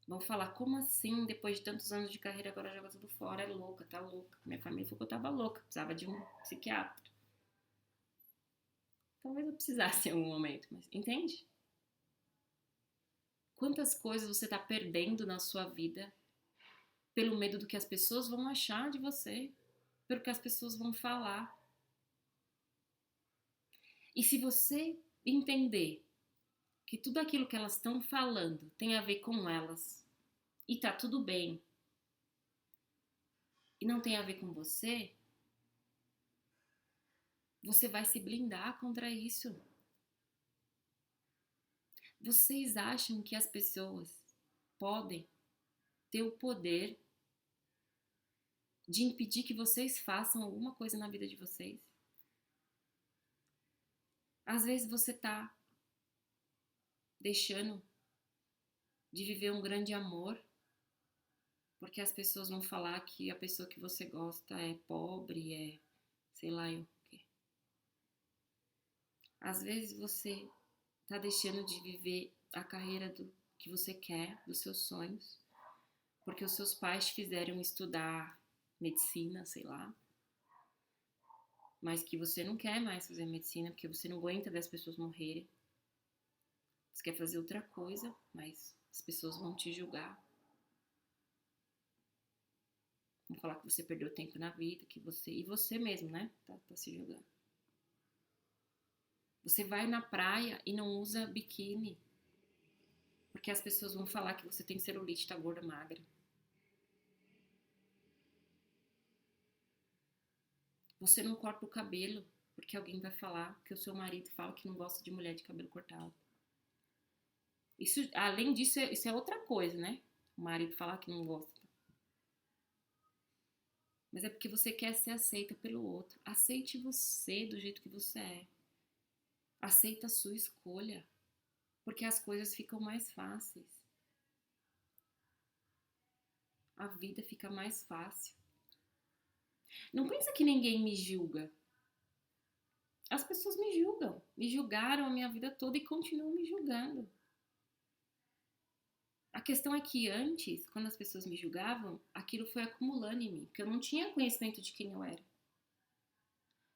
Vão falar, como assim, depois de tantos anos de carreira, agora joga tudo fora, é louca, tá louca. Minha família falou que eu tava louca, precisava de um psiquiatra. Talvez eu precisasse em algum momento, mas entende? Quantas coisas você tá perdendo na sua vida pelo medo do que as pessoas vão achar de você, pelo que as pessoas vão falar. E se você entender que tudo aquilo que elas estão falando tem a ver com elas, e tá tudo bem, e não tem a ver com você, você vai se blindar contra isso. Vocês acham que as pessoas podem ter o poder de impedir que vocês façam alguma coisa na vida de vocês? Às vezes você tá deixando de viver um grande amor porque as pessoas vão falar que a pessoa que você gosta é pobre, é sei lá o quê. Às vezes você tá deixando de viver a carreira que você quer, dos seus sonhos, porque os seus pais te fizeram estudar medicina, sei lá, mas que você não quer mais fazer medicina, porque você não aguenta ver as pessoas morrerem. Você quer fazer outra coisa, mas as pessoas vão te julgar. Vão falar que você perdeu tempo na vida, que você... E você mesmo, né? Tá se julgando. Você vai na praia e não usa biquíni, porque as pessoas vão falar que você tem celulite, tá gorda, magra. Você não corta o cabelo, porque alguém vai falar que o seu marido fala que não gosta de mulher de cabelo cortado. Isso, além disso, isso é outra coisa, né? O marido falar que não gosta. Mas é porque você quer ser aceita pelo outro. Aceite você do jeito que você é. Aceita a sua escolha, porque as coisas ficam mais fáceis. A vida fica mais fácil. Não pensa que ninguém me julga. As pessoas me julgam. Me julgaram a minha vida toda e continuam me julgando. questão é que antes, quando as pessoas me julgavam, aquilo foi acumulando em mim, porque eu não tinha conhecimento de quem eu era.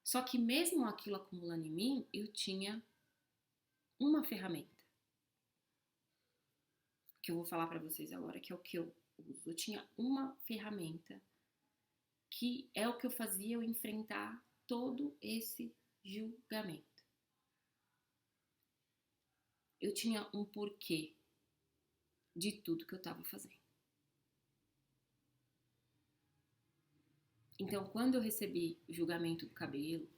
Só que mesmo aquilo acumulando em mim, eu tinha uma ferramenta, que eu vou falar para vocês agora, que é o que eu uso. Eu tinha uma ferramenta, que é o que eu fazia eu enfrentar todo esse julgamento. Eu tinha um porquê de tudo que eu estava fazendo. Então, quando eu recebi o julgamento do cabelo,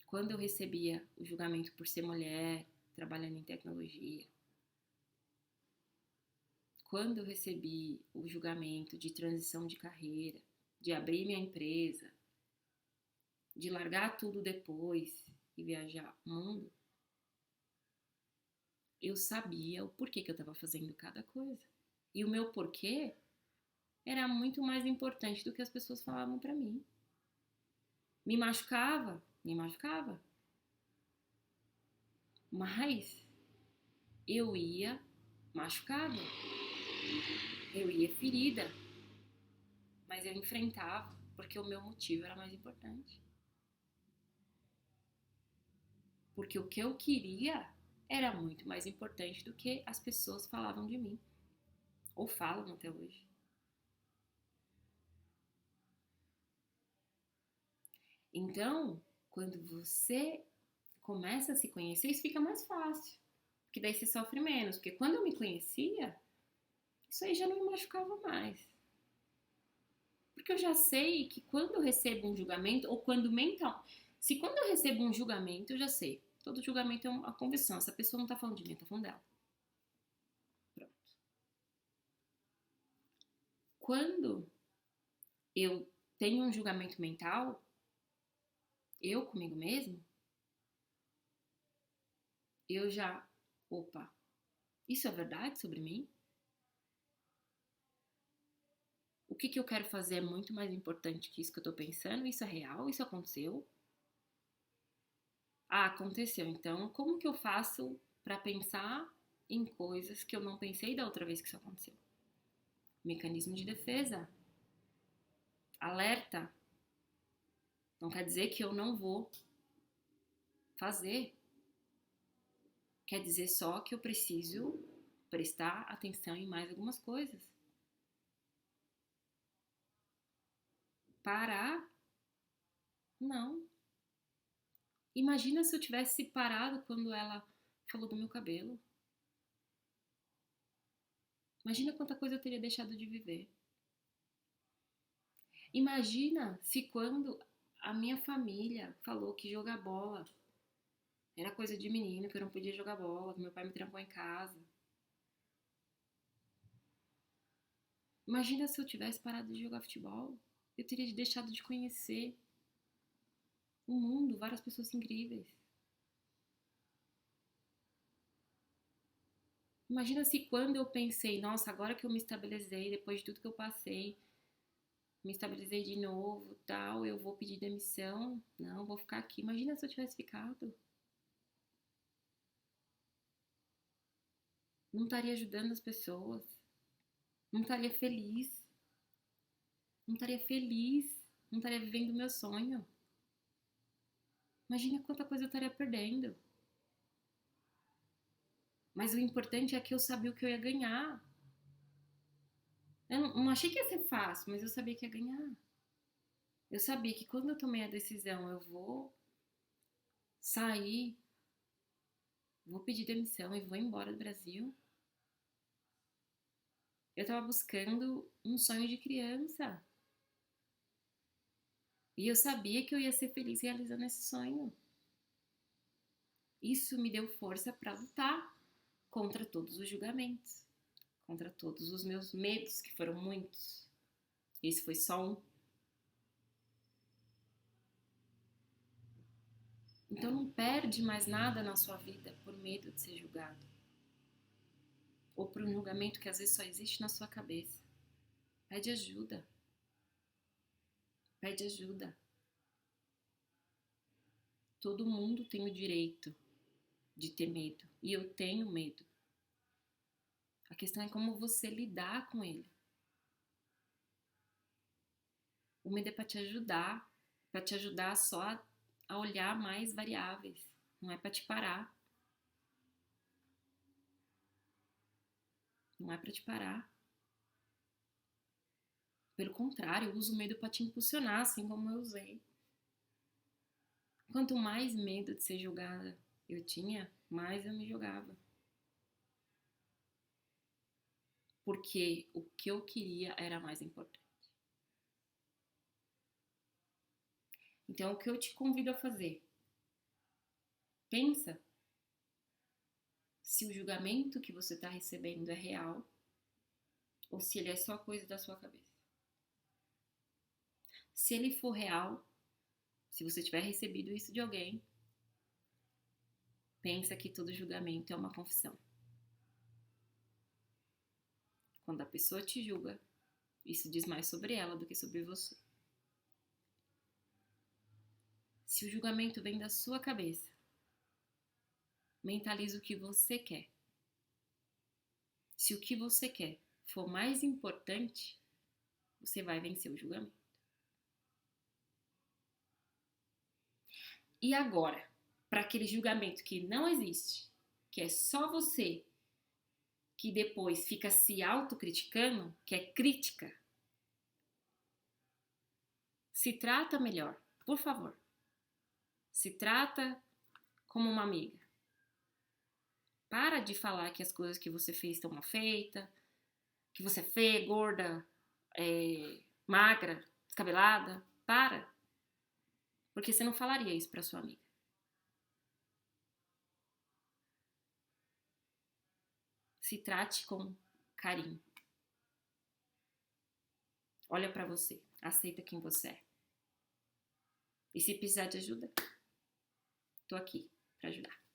quando eu recebia o julgamento por ser mulher, trabalhando em tecnologia, quando eu recebi o julgamento de transição de carreira, de abrir minha empresa, de largar tudo depois e viajar o mundo, eu sabia o porquê que eu estava fazendo cada coisa. E o meu porquê era muito mais importante do que as pessoas falavam para mim. Me machucava, me machucava. Mas eu ia machucada, eu ia ferida, mas eu enfrentava porque o meu motivo era mais importante. Porque o que eu queria era muito mais importante do que as pessoas falavam de mim, ou falam até hoje. Então, quando você começa a se conhecer, isso fica mais fácil, porque daí você sofre menos. Porque quando eu me conhecia, isso aí já não me machucava mais. Porque eu já sei que quando eu recebo um julgamento, ou quando mental. Se quando eu recebo um julgamento, eu já sei. Todo julgamento é uma convicção. Essa pessoa não tá falando de mim, tá falando dela. Pronto. Quando eu tenho um julgamento mental, eu comigo mesmo, eu já. Opa, isso é verdade sobre mim? O que eu quero fazer é muito mais importante que isso que eu tô pensando? Isso é real? Isso aconteceu? Ah, aconteceu. Então, como que eu faço para pensar em coisas que eu não pensei da outra vez que isso aconteceu? Mecanismo de defesa. Alerta. Não quer dizer que eu não vou fazer. Quer dizer só que eu preciso prestar atenção em mais algumas coisas. Parar? Não. Imagina se eu tivesse parado quando ela falou do meu cabelo. Imagina quanta coisa eu teria deixado de viver. Imagina se quando a minha família falou que jogar bola era coisa de menino, que eu não podia jogar bola, que meu pai me trancou em casa. Imagina se eu tivesse parado de jogar futebol. Eu teria deixado de conhecer o mundo, várias pessoas incríveis. Imagina se quando eu pensei, nossa, agora que eu me estabilizei, depois de tudo que eu passei, me estabilizei de novo, tal, eu vou pedir demissão. Não, vou ficar aqui. Imagina se eu tivesse ficado. Não estaria ajudando as pessoas. Não estaria feliz. Não estaria feliz. Não estaria vivendo o meu sonho. Imagina quanta coisa eu estaria perdendo. Mas o importante é que eu sabia o que eu ia ganhar. Eu não achei que ia ser fácil, mas eu sabia que ia ganhar. Eu sabia que quando eu tomei a decisão, eu vou sair, vou pedir demissão e vou embora do Brasil. Eu estava buscando um sonho de criança. E eu sabia que eu ia ser feliz realizando esse sonho. Isso me deu força para lutar contra todos os julgamentos, contra todos os meus medos, que foram muitos. Esse foi só um. Então não perde mais nada na sua vida por medo de ser julgado. Ou por um julgamento que às vezes só existe na sua cabeça. Pede ajuda. Pede ajuda. Todo mundo tem o direito de ter medo. E eu tenho medo. A questão é como você lidar com ele. O medo é para te ajudar só a olhar mais variáveis. Não é para te parar. Não é para te parar. Pelo contrário, eu uso o medo para te impulsionar, assim como eu usei. Quanto mais medo de ser julgada eu tinha, mais eu me julgava. Porque o que eu queria era mais importante. Então, o que eu te convido a fazer? Pensa se o julgamento que você está recebendo é real ou se ele é só coisa da sua cabeça. Se ele for real, se você tiver recebido isso de alguém, pensa que todo julgamento é uma confissão. Quando a pessoa te julga, isso diz mais sobre ela do que sobre você. Se o julgamento vem da sua cabeça, mentaliza o que você quer. Se o que você quer for mais importante, você vai vencer o julgamento. E agora, para aquele julgamento que não existe, que é só você, que depois fica se autocriticando, que é crítica, se trata melhor, por favor. Se trata como uma amiga. Para de falar que as coisas que você fez estão mal feitas, que você é feia, gorda, magra, descabelada. Para. Porque você não falaria isso para sua amiga. Se trate com carinho. Olha para você. Aceita quem você é. E se precisar de ajuda, tô aqui para ajudar.